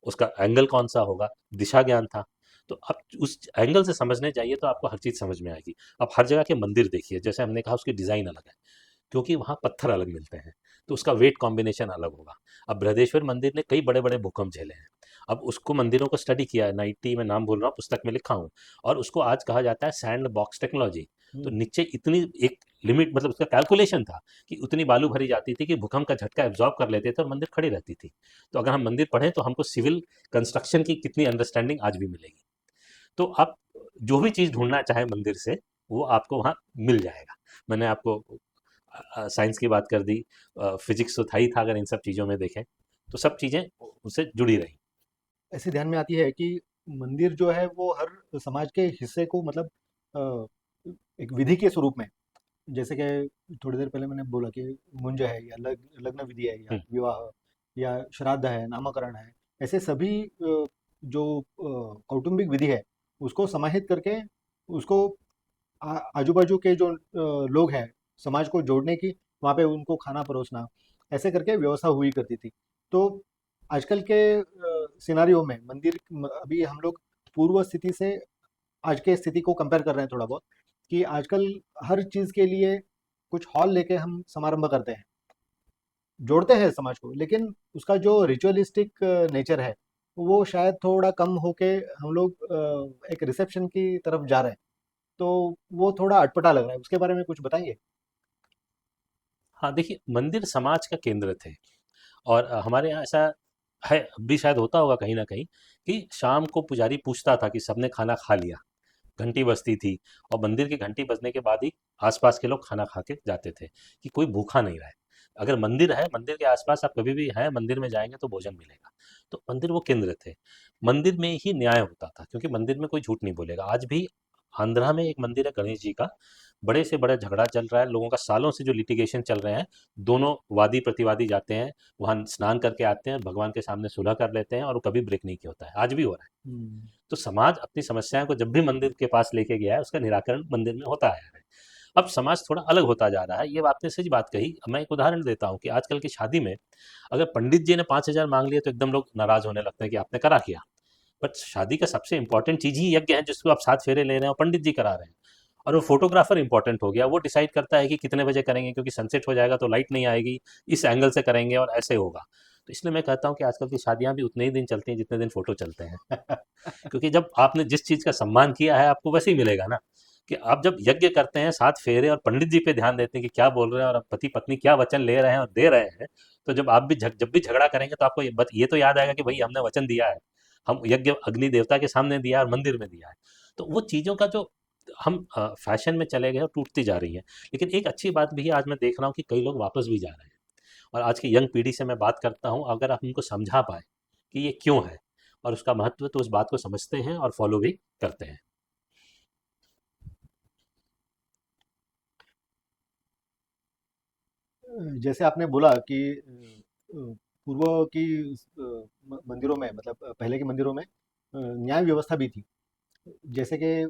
उसका एंगल कौन सा होगा, दिशा ज्ञान था। तो अब उस एंगल से समझने चाहिए तो आपको हर चीज़ समझ में आएगी। अब हर जगह के मंदिर देखिए, जैसे हमने कहा उसकी डिज़ाइन अलग है, क्योंकि वहाँ पत्थर अलग मिलते हैं, तो उसका वेट कॉम्बिनेशन अलग होगा। अब बृहदेश्वर मंदिर ने कई बड़े बड़े भूकंप झेले हैं। अब उसको मंदिरों को स्टडी किया है, 90 में नाम बोल रहा हूँ, पुस्तक में लिखा हूँ। और उसको आज कहा जाता है सैंड बॉक्स टेक्नोलॉजी। तो हम्म। नीचे इतनी एक लिमिट, मतलब उसका कैलकुलेशन था कि उतनी बालू भरी जाती थी कि भूकंप का झटका एब्जॉर्ब कर लेते थे और मंदिर खड़ी रहती थी। तो अगर हम मंदिर पढ़ें तो हमको सिविल कंस्ट्रक्शन की कितनी अंडरस्टैंडिंग आज भी मिलेगी। तो आप जो भी चीज़ ढूंढना चाहें मंदिर से, वो आपको वहाँ मिल जाएगा। मैंने आपको साइंस की बात कर दी, फिजिक्स तो था ही था, अगर इन सब चीज़ों में देखें तो सब चीज़ें उससे जुड़ी रही। ऐसे ध्यान में आती है कि मंदिर जो है वो हर समाज के हिस्से को, मतलब एक विधि के स्वरूप में, जैसे कि थोड़ी देर पहले मैंने बोला कि मुंज है, या लग्न विधि है, या हम्म, विवाह, या श्राद्ध है, नामकरण है, ऐसे सभी जो कौटुंबिक विधि है, उसको समाहित करके उसको आजू-बाजू के जो लोग हैं, समाज को जोड़ने की, वहाँ पे उनको खाना परोसना, ऐसे करके व्यवस्था हुई करती थी। तो आजकल के सिनेरियो में अभी हम लोग पूर्व स्थिति से आज के स्थिति को कंपेयर कर रहे हैं थोड़ा बहुत, कि आजकल हर चीज़ के लिए कुछ हॉल लेके हम समारंभ करते हैं, जोड़ते हैं समाज को, लेकिन उसका जो रिचुअलिस्टिक नेचर है, वो शायद थोड़ा कम होके हम लोग एक रिसेप्शन की तरफ जा रहे हैं। तो वो थोड़ा अटपटा लग रहा है, उसके बारे में कुछ बताएंगे? हाँ, देखिए मंदिर समाज का केंद्र थे और हमारे यहाँ ऐसा है, अब भी शायद होता होगा कहीं न कहीं, कि शाम को पुजारी पूछता था कि सबने खाना खा लिया? घंटी बजती थी और मंदिर की घंटी बजने के बाद ही आसपास के लोग खाना खा के जाते थे, कि कोई भूखा नहीं रहे। अगर मंदिर है, मंदिर के आसपास आप कभी भी हैं, मंदिर में जाएंगे तो भोजन मिलेगा। तो मंदिर वो केंद्र थे। मंदिर में ही न्याय होता था, क्योंकि मंदिर में कोई झूठ नहीं बोलेगा। आज भी आंध्रा में एक मंदिर है गणेश जी का, बड़े से बड़ा झगड़ा चल रहा है लोगों का, सालों से जो लिटिगेशन चल रहे हैं, दोनों वादी प्रतिवादी जाते हैं वहाँ, स्नान करके आते हैं, भगवान के सामने सुलह कर लेते हैं और वो कभी ब्रेक नहीं किया होता है, आज भी हो रहा है। हम्म। तो समाज अपनी समस्याओं को जब भी मंदिर के पास लेके गया है, उसका निराकरण मंदिर में होता आया है। अब समाज थोड़ा अलग होता जा रहा है, ये आपने सच बात कही। मैं एक उदाहरण देता हूँ कि आजकल की शादी में अगर पंडित जी ने 5,000 मांग लिए तो एकदम लोग नाराज होने लगते हैं कि आपने करा क्या। बट शादी का सबसे इंपॉर्टेंट चीज ही यज्ञ है, जिसको आप 7 फेरे ले रहे हैं और पंडित जी करा रहे हैं। और वो फोटोग्राफर इंपॉर्टेंट हो गया, वो डिसाइड करता है कि कितने बजे करेंगे, क्योंकि सनसेट हो जाएगा तो लाइट नहीं आएगी, इस एंगल से करेंगे और ऐसे होगा। तो इसलिए मैं कहता हूँ कि आजकल की शादियां भी उतने ही दिन चलती हैं जितने दिन फोटो चलते हैं। क्योंकि जब आपने जिस चीज का सम्मान किया है, आपको वैसे ही मिलेगा ना। कि आप जब यज्ञ करते हैं, 7 फेरे, और पंडित जी पे ध्यान देते हैं कि क्या बोल रहे हैं और पति पत्नी क्या वचन ले रहे हैं और दे रहे हैं, तो जब आप भी जब भी झगड़ा करेंगे तो आपको ये तो याद आएगा कि भाई हमने वचन दिया है, हम यज्ञ अग्नि देवता के सामने दिया है और मंदिर में दिया है। तो वो चीज़ों का जो हम फैशन में चले गए और टूटती जा रही है। लेकिन एक अच्छी बात भी है, आज मैं देख रहा हूँ कि कई लोग वापस भी जा रहे हैं। और आज की यंग पीढ़ी से मैं बात करता हूँ, अगर आप उनको समझा पाए कि ये क्यों है और उसका महत्व, तो उस बात को समझते हैं और फॉलो भी करते हैं। जैसे आपने बोला कि पूर्व की मंदिरों में, मतलब पहले के मंदिरों में न्याय व्यवस्था भी थी। जैसे कि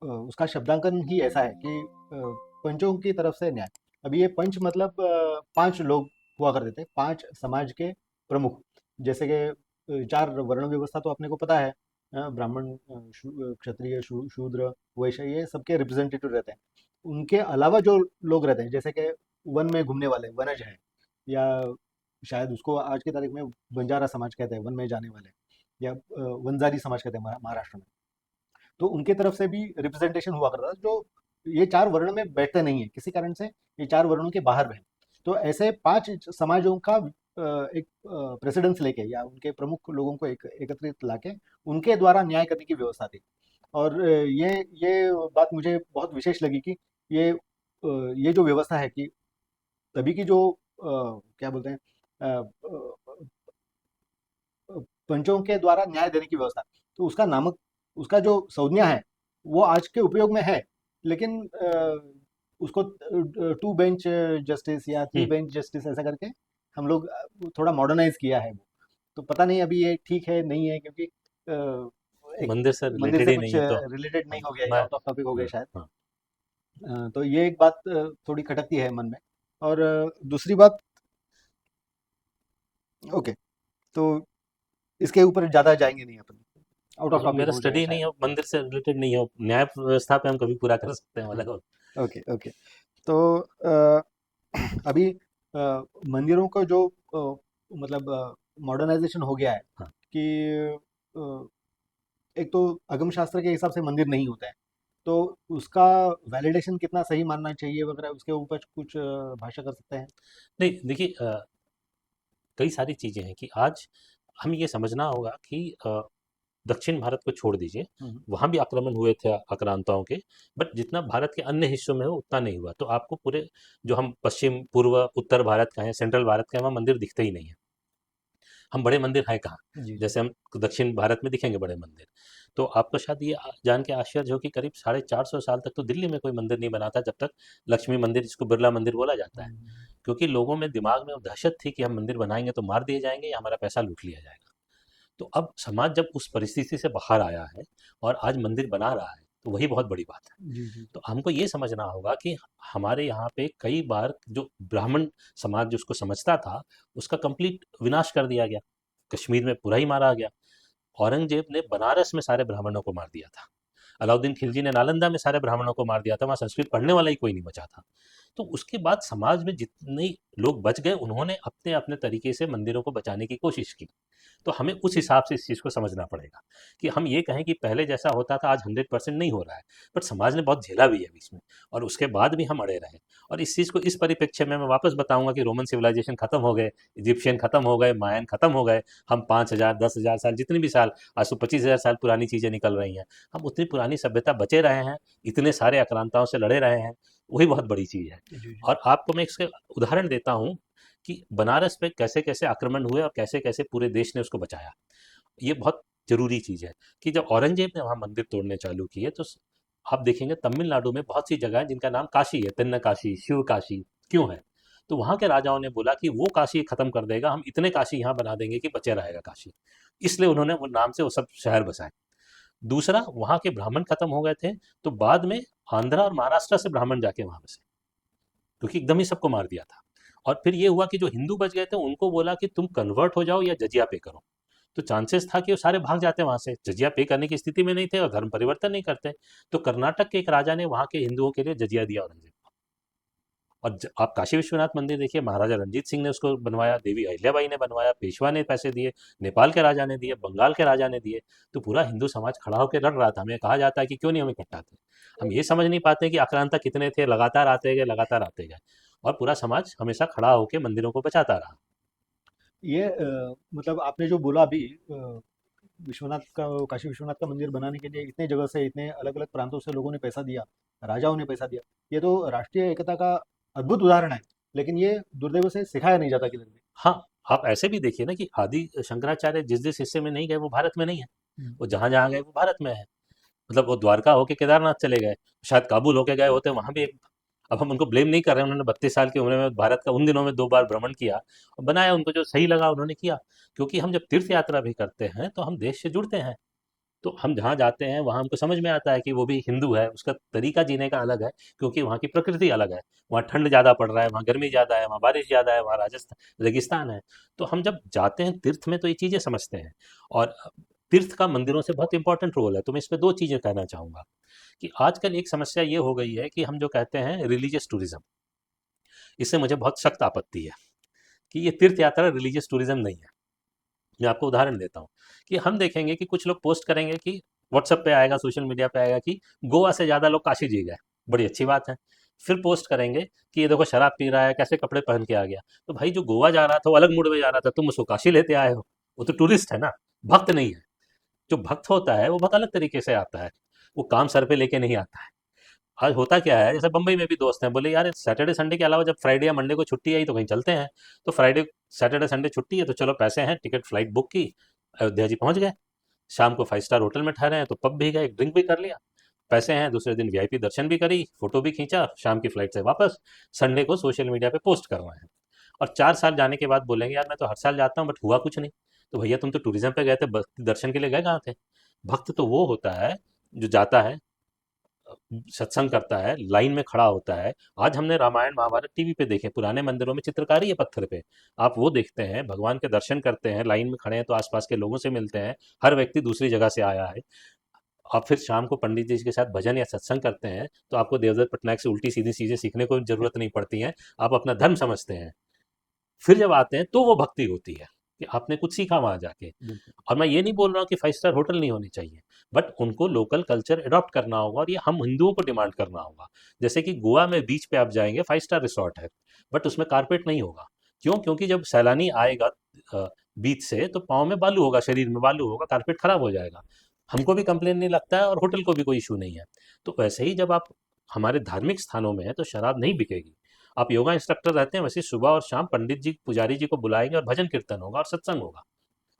उसका शब्दांकन ही ऐसा है कि पंचों की तरफ से न्याय। अब ये पंच मतलब 5 लोग हुआ करते थे, 5 समाज के प्रमुख। जैसे कि 4 वर्ण व्यवस्था तो अपने को पता है, ब्राह्मण, क्षत्रिय, शूद्र, वैश्य, ये सबके रिप्रेजेंटेटिव रहते हैं। उनके अलावा जो लोग रहते हैं, जैसे कि वन में घूमने वाले वनज हैं, या शायद उसको आज की तारीख में बंजारा समाज कहते हैं, वन में जाने वाले, या वंजारी समाज कहते हैं महाराष्ट्र में। तो उनके तरफ से भी रिप्रेजेंटेशन हुआ करता था, जो ये 4 वर्ण में बैठते नहीं है, किसी कारण से ये 4 वर्णों के बाहर हैं। तो ऐसे 5 समाजों का एक प्रेसिडेंस लेके, या उनके प्रमुख लोगों को एक एकत्रित लाके उनके द्वारा न्याय करने की व्यवस्था थी। और ये बात मुझे बहुत विशेष लगी कि ये जो व्यवस्था है, कि तभी की जो क्या बोलते हैं, पंचों के द्वारा न्याय देने की व्यवस्था, तो उसका जो संज्ञा है, वो आज के उपयोग में है, लेकिन उसको टू बेंच जस्टिस या थ्री हम्म। बेंच जस्टिस ऐसा करके हम लोग थोड़ा मॉडर्नाइज किया है वो। तो पता नहीं अभी ये ठीक है नहीं है, क्योंकि एक मंदिर से मंदिर रिलेटेड से ही कुछ नहीं है तो रिलेटेड नहीं हो गया, ये मैं, आउट ऑफ टॉपिक हो गया हाँ, शायद। हाँ। तो ये एक बात थोड़ी खटकती है मन में। और दूसरी बात, ओके, तो इसके ऊपर ज़्यादा जाएंगे नहीं अपन, आउट ऑफ मतलब टॉपिक मेरा हो जाए स्टडी नहीं शायद। है, मंदिर से रिलेटेड नहीं है, न्याय व्यवस्था पे हम कभी पूरा कर सकते हैं मतलब। Okay, okay. तो अ, अभी मंदिरों का जो मतलब मॉडर्नाइजेशन हो गया है, हाँ। कि अ, एक तो अगम शास्त्र के हिसाब से मंदिर नहीं होता है, तो उसका वैलिडेशन कितना सही मानना चाहिए वगैरह, उसके ऊपर कुछ भाषा कर सकते हैं? नहीं, देखिए, कई सारी चीज़ें हैं कि आज हमें ये समझना होगा कि दक्षिण भारत को छोड़ दीजिए, हम्म। वहाँ भी आक्रमण हुए थे आक्रांताओं के, बट जितना भारत के अन्य हिस्सों में हो उतना नहीं हुआ। तो आपको पूरे, जो हम पश्चिम, पूर्व, उत्तर भारत का है, सेंट्रल भारत का है, वहाँ मंदिर दिखते ही नहीं है। हम बड़े मंदिर हैं कहाँ? जी, जी। जैसे हम दक्षिण भारत में दिखेंगे बड़े मंदिर। तो आपको शायद ये जान के आश्चर्य हो कि करीब 450 साल तक तो दिल्ली में कोई मंदिर नहीं बना था, जब तक लक्ष्मी मंदिर, जिसको बिरला मंदिर बोला जाता है। हम्म। क्योंकि लोगों में दिमाग में वो दहशत थी कि हम मंदिर बनाएंगे तो मार दिए जाएंगे या हमारा पैसा लूट लिया जाएगा। तो अब समाज जब उस परिस्थिति से बाहर आया है और आज मंदिर बना रहा है, तो वही बहुत बड़ी बात है। जी, जी। तो हमको ये समझना होगा कि हमारे यहाँ पे कई बार जो ब्राह्मण समाज जो उसको समझता था, उसका कंप्लीट विनाश कर दिया गया। कश्मीर में पूरा ही मारा गया। औरंगजेब ने बनारस में सारे ब्राह्मणों को मार दिया था। अलाउद्दीन खिलजी ने नालंदा में सारे ब्राह्मणों को मार दिया था, वहाँ संस्कृत पढ़ने वाला ही कोई नहीं बचा था। तो उसके बाद समाज में जितने लोग बच गए, उन्होंने अपने अपने तरीके से मंदिरों को बचाने की कोशिश की। तो हमें उस हिसाब से इस चीज़ को समझना पड़ेगा कि हम ये कहें कि पहले जैसा होता था आज 100% नहीं हो रहा है, बट समाज ने बहुत झेला भी है बीच में, और उसके बाद भी हम अड़े रहे। और इस चीज़ को इस परिप्रेक्ष्य में मैं वापस बताऊंगा कि रोमन सिविलाइजेशन खत्म हो गए, इजिप्शियन खत्म हो गए, मायन खत्म हो गए, हम 5,000 10,000 साल जितनी भी साल, आज तो 25,000 साल पुरानी चीज़ें निकल रही हैं, हम उतनी पुरानी सभ्यता बचे रहे हैं, इतने सारे आक्रांताओं से लड़े रहे हैं, वही बहुत बड़ी चीज़ है। जी, जी। और आपको मैं इसके उदाहरण देता हूँ कि बनारस पे कैसे कैसे आक्रमण हुए और कैसे कैसे पूरे देश ने उसको बचाया। ये बहुत जरूरी चीज़ है कि जब औरंगजेब ने वहाँ मंदिर तोड़ने चालू किए, तो आप देखेंगे तमिलनाडु में बहुत सी जगह है जिनका नाम काशी है, तिन्न काशी, शिव काशी। क्यों है? तो वहाँ के राजाओं ने बोला कि वो काशी खत्म कर देगा, हम इतने काशी यहाँ बना देंगे कि बचे रहेगा काशी। इसलिए उन्होंने वो नाम से वो सब शहर बसाए। दूसरा, वहाँ के ब्राह्मण खत्म हो गए थे, तो बाद में आंध्रा और महाराष्ट्र से ब्राह्मण जाके वहाँ बसे, क्योंकि एकदम ही सबको मार दिया था। और फिर ये हुआ कि जो हिंदू बच गए थे उनको बोला कि तुम कन्वर्ट हो जाओ या जजिया पे करो। तो चांसेस था कि वो सारे भाग जाते वहां से, जजिया पे करने की स्थिति में नहीं थे और धर्म परिवर्तन नहीं करते। तो कर्नाटक के एक राजा ने वहां के हिंदुओं के लिए जजिया दिया औरंगजेब को। और आप काशी विश्वनाथ मंदिर देखिए, महाराजा रंजीत सिंह ने उसको बनवाया, देवी अहिल्याबाई ने बनवाया, पेशवा ने पैसे दिए, नेपाल के राजा ने दिए, बंगाल के राजा ने दिए। तो पूरा हिंदू समाज खड़ा होकर लड़ रहा था। हमें कहा जाता है कि क्यों नहीं हम इकट्ठा थे। हम ये समझ नहीं पाते कि आक्रांता कितने थे, लगातार आते गए, लगातार आते गए, और पूरा समाज हमेशा खड़ा होकर मंदिरों को बचाता रहा। ये मतलब आपने जो बोला अभी, विश्वनाथ का, काशी विश्वनाथ का मंदिर बनाने के लिए इतने जगह से, इतने अलग अलग प्रांतों से लोगों ने पैसा दिया, राजाओं ने पैसा दिया। ये तो राष्ट्रीय एकता का अद्भुत उदाहरण है। लेकिन ये दुर्दैव से सिखाया नहीं जाता किधर भी। हाँ, आप ऐसे भी देखिए ना कि आदि शंकराचार्य जिस जिस हिस्से में नहीं गए वो भारत में नहीं है। हम्म। वो जहाँ जहाँ गए वो भारत में है। मतलब वो द्वारका होके केदारनाथ चले गए, शायद काबुल होके गए होते वहां भी। अब हम उनको ब्लेम नहीं कर रहे हैं, उन्होंने 32 साल की उम्र में भारत का उन दिनों में 2 बार भ्रमण किया और बनाया, उनको जो सही लगा उन्होंने किया। क्योंकि हम जब तीर्थ यात्रा भी करते हैं तो हम देश से जुड़ते हैं। तो हम जहाँ जाते हैं वहाँ हमको समझ में आता है कि वो भी हिंदू है, उसका तरीका जीने का अलग है, क्योंकि वहाँ की प्रकृति अलग है। वहाँ ठंड ज़्यादा पड़ रहा है, वहाँ गर्मी ज़्यादा है, वहाँ बारिश ज़्यादा है, वहाँ राजस्थान रेगिस्तान है। तो हम जब जाते हैं तीर्थ में तो ये चीज़ें समझते हैं। और तीर्थ का मंदिरों से बहुत इंपॉर्टेंट रोल है। तो मैं इस पर 2 चीज़ें कहना चाहूँगा कि आजकल एक समस्या ये हो गई है कि हम जो कहते हैं रिलीजियस टूरिज्म, इससे मुझे बहुत सख्त आपत्ति है कि ये तीर्थ यात्रा रिलीजियस टूरिज्म नहीं है। मैं आपको उदाहरण देता हूँ कि हम देखेंगे कि कुछ लोग पोस्ट करेंगे कि व्हाट्सएप पे आएगा, सोशल मीडिया पे आएगा कि गोवा से ज़्यादा लोग काशी जी गए। बड़ी अच्छी बात है। फिर पोस्ट करेंगे कि ये देखो शराब पी रहा है, कैसे कपड़े पहन के आ गया। तो भाई जो गोवा जा रहा था वो अलग मूड में जा रहा था, तुम उसको काशी लेते आए हो। वो तो टूरिस्ट है ना, भक्त नहीं है। जो भक्त होता है वो बहुत अलग तरीके से आता है, वो काम सर पे लेके नहीं आता है। आज होता क्या है, जैसे बम्बई में भी दोस्त हैं, बोले यार सैटरडे संडे के अलावा जब फ्राइडे या मंडे को छुट्टी आई तो कहीं चलते हैं। तो फ्राइडे सैटरडे संडे छुट्टी है तो चलो, पैसे हैं, टिकट फ्लाइट बुक की, अयोध्या जी पहुंच गए। शाम को 5 स्टार होटल में ठहरे हैं तो पब भी गए, ड्रिंक भी कर लिया। पैसे हैं, दूसरे दिन वीआईपी दर्शन भी करी, फोटो भी खींचा, शाम की फ्लाइट से वापस। संडे को सोशल मीडिया पे पोस्ट कर रहे हैं। और 4 साल जाने के बाद बोलेंगे यार मैं तो हर साल जाता हूँ बट हुआ कुछ नहीं। तो भैया तुम तो टूरिज्म पे गए थे, दर्शन के लिए गए कहाँ थे? भक्त तो वो होता है जो जाता है, सत्संग करता है, लाइन में खड़ा होता है। आज हमने रामायण महाभारत टीवी पे देखे, पुराने मंदिरों में चित्रकारी है पत्थर पे। आप वो देखते हैं, भगवान के दर्शन करते हैं, लाइन में खड़े हैं तो आसपास के लोगों से मिलते हैं। हर व्यक्ति दूसरी जगह से आया है। आप फिर शाम को पंडित जी के साथ भजन या सत्संग करते हैं तो आपको देवदत्त पटनायक से उल्टी सीधी चीजें सीखने को जरूरत नहीं पड़ती है। आप अपना धर्म समझते हैं। फिर जब आते हैं तो वो भक्ति होती है कि आपने कुछ सीखा वहां जाके। बिल्कुल। और मैं ये नहीं बोल रहा हूँ कि 5 स्टार होटल नहीं होनी चाहिए, बट उनको लोकल कल्चर अडॉप्ट करना होगा और ये हम हिंदुओं को डिमांड करना होगा। जैसे कि गोवा में बीच पे आप जाएंगे, 5 स्टार रिसोर्ट है, बट उसमें कारपेट नहीं होगा। क्यों? क्योंकि जब सैलानी आएगा बीच से तो पाँव में बालू होगा, शरीर में बालू होगा, कारपेट खराब हो जाएगा। हमको भी कंप्लेन नहीं लगता है और होटल को भी कोई इशू नहीं है। तो वैसे ही जब आप हमारे धार्मिक स्थानों में हैं तो शराब नहीं बिकेगी। आप योगा इंस्ट्रक्टर रहते हैं, वैसे सुबह और शाम पंडित जी पुजारी जी को बुलाएंगे और भजन कीर्तन होगा और सत्संग होगा।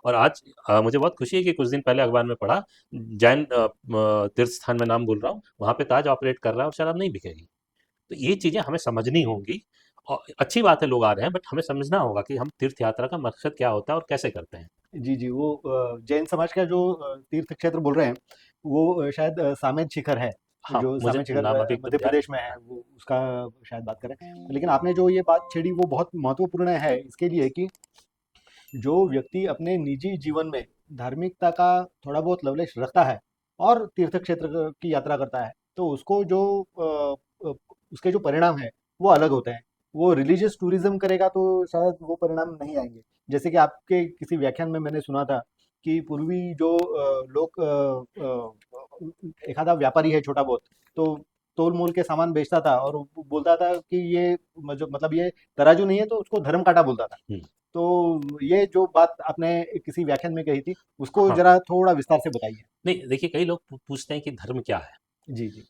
और आज मुझे बहुत खुशी है कि कुछ दिन पहले अखबार में पढ़ा, जैन तीर्थ स्थान में नाम बोल रहा हूँ, वहाँ पे ताज ऑपरेट कर रहा है और शराब नहीं बिकेगी। तो ये चीज़ें हमें समझनी होंगी। और अच्छी बात है लोग आ रहे हैं, बट हमें समझना होगा कि हम तीर्थ यात्रा का मकसद क्या होता है और कैसे करते हैं। जी, जी। वो जैन समाज का जो तीर्थ क्षेत्र बोल रहे हैं, वो शायद सामेद शिखर है, हाँ, जो मुझे सामेद शिखर नाम अभी मध्य कुछ ध्यान प्रदेश में है, वो उसका शायद बात करें। लेकिन आपने जो ये बात छेड़ी वो बहुत महत्वपूर्ण है इसके लिए कि जो व्यक्ति अपने निजी जीवन में धार्मिकता का थोड़ा बहुत लवलेश रखता है और तीर्थ क्षेत्र की यात्रा करता है, तो उसको जो अ, उसके जो परिणाम है वो अलग होते हैं। वो रिलीजियस टूरिज्म करेगा तो शायद वो परिणाम नहीं आएंगे। जैसे कि आपके किसी व्याख्यान में मैंने सुना था कि पूर्वी जो लोग एक आधा व्यापारी है छोटा बहुत, तो तोल मोल के सामान बेचता था और वो बोलता था कि ये मतलब ये तराजू नहीं है, तो उसको धर्म कांटा बोलता था। हुँ, तो ये जो बात आपने किसी व्याख्यान में कही थी, उसको हाँ। ज़रा थोड़ा विस्तार से बताइए। नहीं, देखिए कई लोग पूछते हैं कि धर्म क्या है? जी, जी।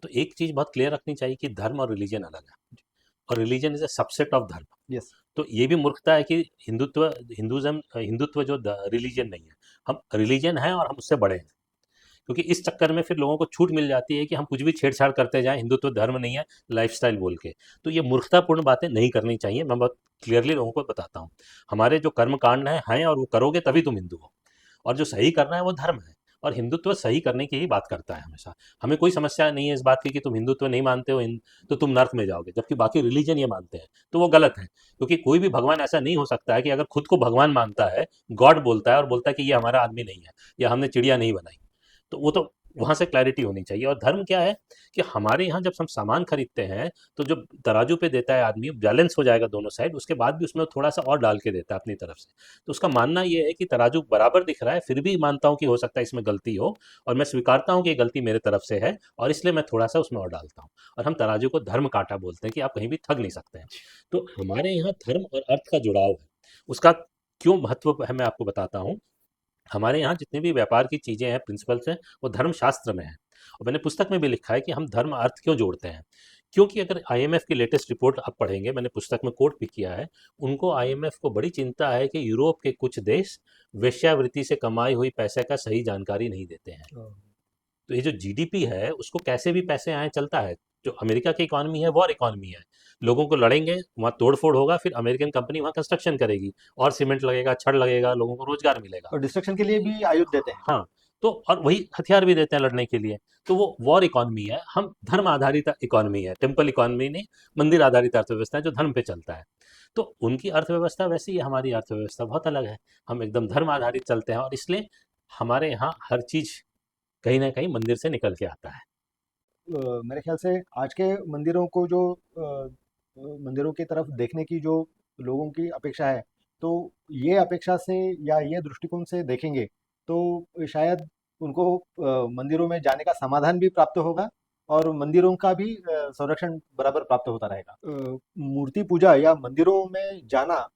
तो एक चीज़ बहुत क्लियर रखनी चाहिए कि धर्म और रिलीजन अलग है और religion is a subset of धर्म। यस। तो ये भी मूर्खता है कि हिंदुत्व जो रिलीजन नहीं है। हम रिलीजन है और हम उससे बड़े हैं। क्योंकि इस चक्कर में फिर लोगों को छूट मिल जाती है कि हम कुछ भी छेड़छाड़ करते जाएं, हिंदुत्व धर्म नहीं है, लाइफस्टाइल बोल के। तो ये मूर्खतापूर्ण बातें नहीं करनी चाहिए। मैं बहुत क्लियरली लोगों को बताता हूँ, हमारे जो कर्म कांड हैं और वो करोगे तभी तुम हिंदू हो। और जो सही करना है वो धर्म है, और हिंदुत्व सही करने की ही बात करता है हमेशा। हमें कोई समस्या नहीं है इस बात की कि तुम हिंदुत्व नहीं मानते हो तो तुम नर्क में जाओगे, जबकि बाकी रिलीजन ये मानते हैं, तो वो गलत है। क्योंकि कोई भी भगवान ऐसा नहीं हो सकता है कि अगर खुद को भगवान मानता है, गॉड बोलता है और बोलता है कि ये हमारा आदमी नहीं है या हमने चिड़िया नहीं बनाई, तो वो तो वहाँ से क्लैरिटी होनी चाहिए। और धर्म क्या है कि हमारे यहाँ जब हम सामान खरीदते हैं तो जो तराजू पे देता है आदमी, बैलेंस हो जाएगा दोनों साइड, उसके बाद भी उसमें थोड़ा सा और डाल के देता है अपनी तरफ से। तो उसका मानना ये है कि तराजू बराबर दिख रहा है, फिर भी मानता हूँ कि हो सकता है इसमें गलती हो, और मैं स्वीकारता हूँ कि ये गलती मेरे तरफ से है, और इसलिए मैं थोड़ा सा उसमें और डालता हूँ। और हम तराजू को धर्म कांटा बोलते हैं कि आप कहीं भी ठग नहीं सकते हैं। तो हमारे यहाँ धर्म और अर्थ का जुड़ाव है। उसका क्यों महत्व है मैं आपको बताता हूँ। हमारे यहाँ जितने भी व्यापार की चीज़ें हैं, प्रिंसिपल्स हैं, वो धर्मशास्त्र में हैं। और मैंने पुस्तक में भी लिखा है कि हम धर्म अर्थ क्यों जोड़ते हैं। क्योंकि अगर आईएमएफ की लेटेस्ट रिपोर्ट आप पढ़ेंगे, मैंने पुस्तक में कोट भी किया है, उनको आईएमएफ को बड़ी चिंता है कि यूरोप के कुछ देश वेश्यावृत्ति से कमाई हुई पैसे का सही जानकारी नहीं देते हैं। तो ये जो जीडीपी है उसको कैसे भी पैसे आए चलता है। जो अमेरिका की इकॉनमी है वॉर इकॉनमी है, लोगों को लड़ेंगे, वहाँ तोड़ फोड़ होगा, फिर अमेरिकन कंपनी वहाँ कंस्ट्रक्शन करेगी और सीमेंट लगेगा, छड़ लगेगा, लोगों को रोजगार मिलेगा। और डिस्ट्रक्शन के लिए भी आयुध देते हैं। हाँ, तो और वही हथियार भी देते हैं लड़ने के लिए। तो वो वॉर इकॉनमी है, हम धर्म आधारित इकॉनमी है, टेम्पल इकॉनमी नहीं, मंदिर आधारित अर्थव्यवस्था है जो धर्म पे चलता है। तो उनकी अर्थव्यवस्था वैसी है, हमारी अर्थव्यवस्था बहुत अलग है। हम एकदम धर्म आधारित चलते हैं, और इसलिए हमारे यहाँ हर चीज कहीं ना कहीं मंदिर से निकल के आता है। मेरे ख्याल से आज के मंदिरों को जो मंदिरों की तरफ देखने की जो लोगों की अपेक्षा है, तो ये अपेक्षा से या ये दृष्टिकोण से देखेंगे तो शायद उनको मंदिरों में जाने का समाधान भी प्राप्त होगा और मंदिरों का भी संरक्षण बराबर प्राप्त होता रहेगा। मूर्ति पूजा या मंदिरों में जाना,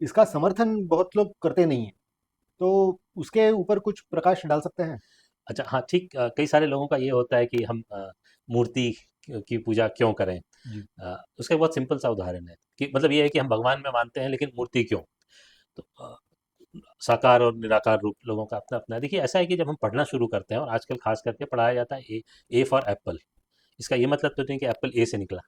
इसका समर्थन बहुत लोग करते नहीं हैं, तो उसके ऊपर कुछ प्रकाश डाल सकते हैं? अच्छा, हाँ, ठीक। कई सारे लोगों का ये होता है कि हम मूर्ति की पूजा क्यों करें। जी। उसका एक बहुत सिंपल सा उदाहरण है कि मतलब ये है कि हम भगवान में मानते हैं लेकिन मूर्ति क्यों। तो साकार और निराकार रूप लोगों का अपना अपना है। देखिए ऐसा है कि जब हम पढ़ना शुरू करते हैं, और आजकल खास करके पढ़ाया जाता है ए फॉर एप्पल। इसका ये मतलब तो नहीं कि एप्पल ए से निकला,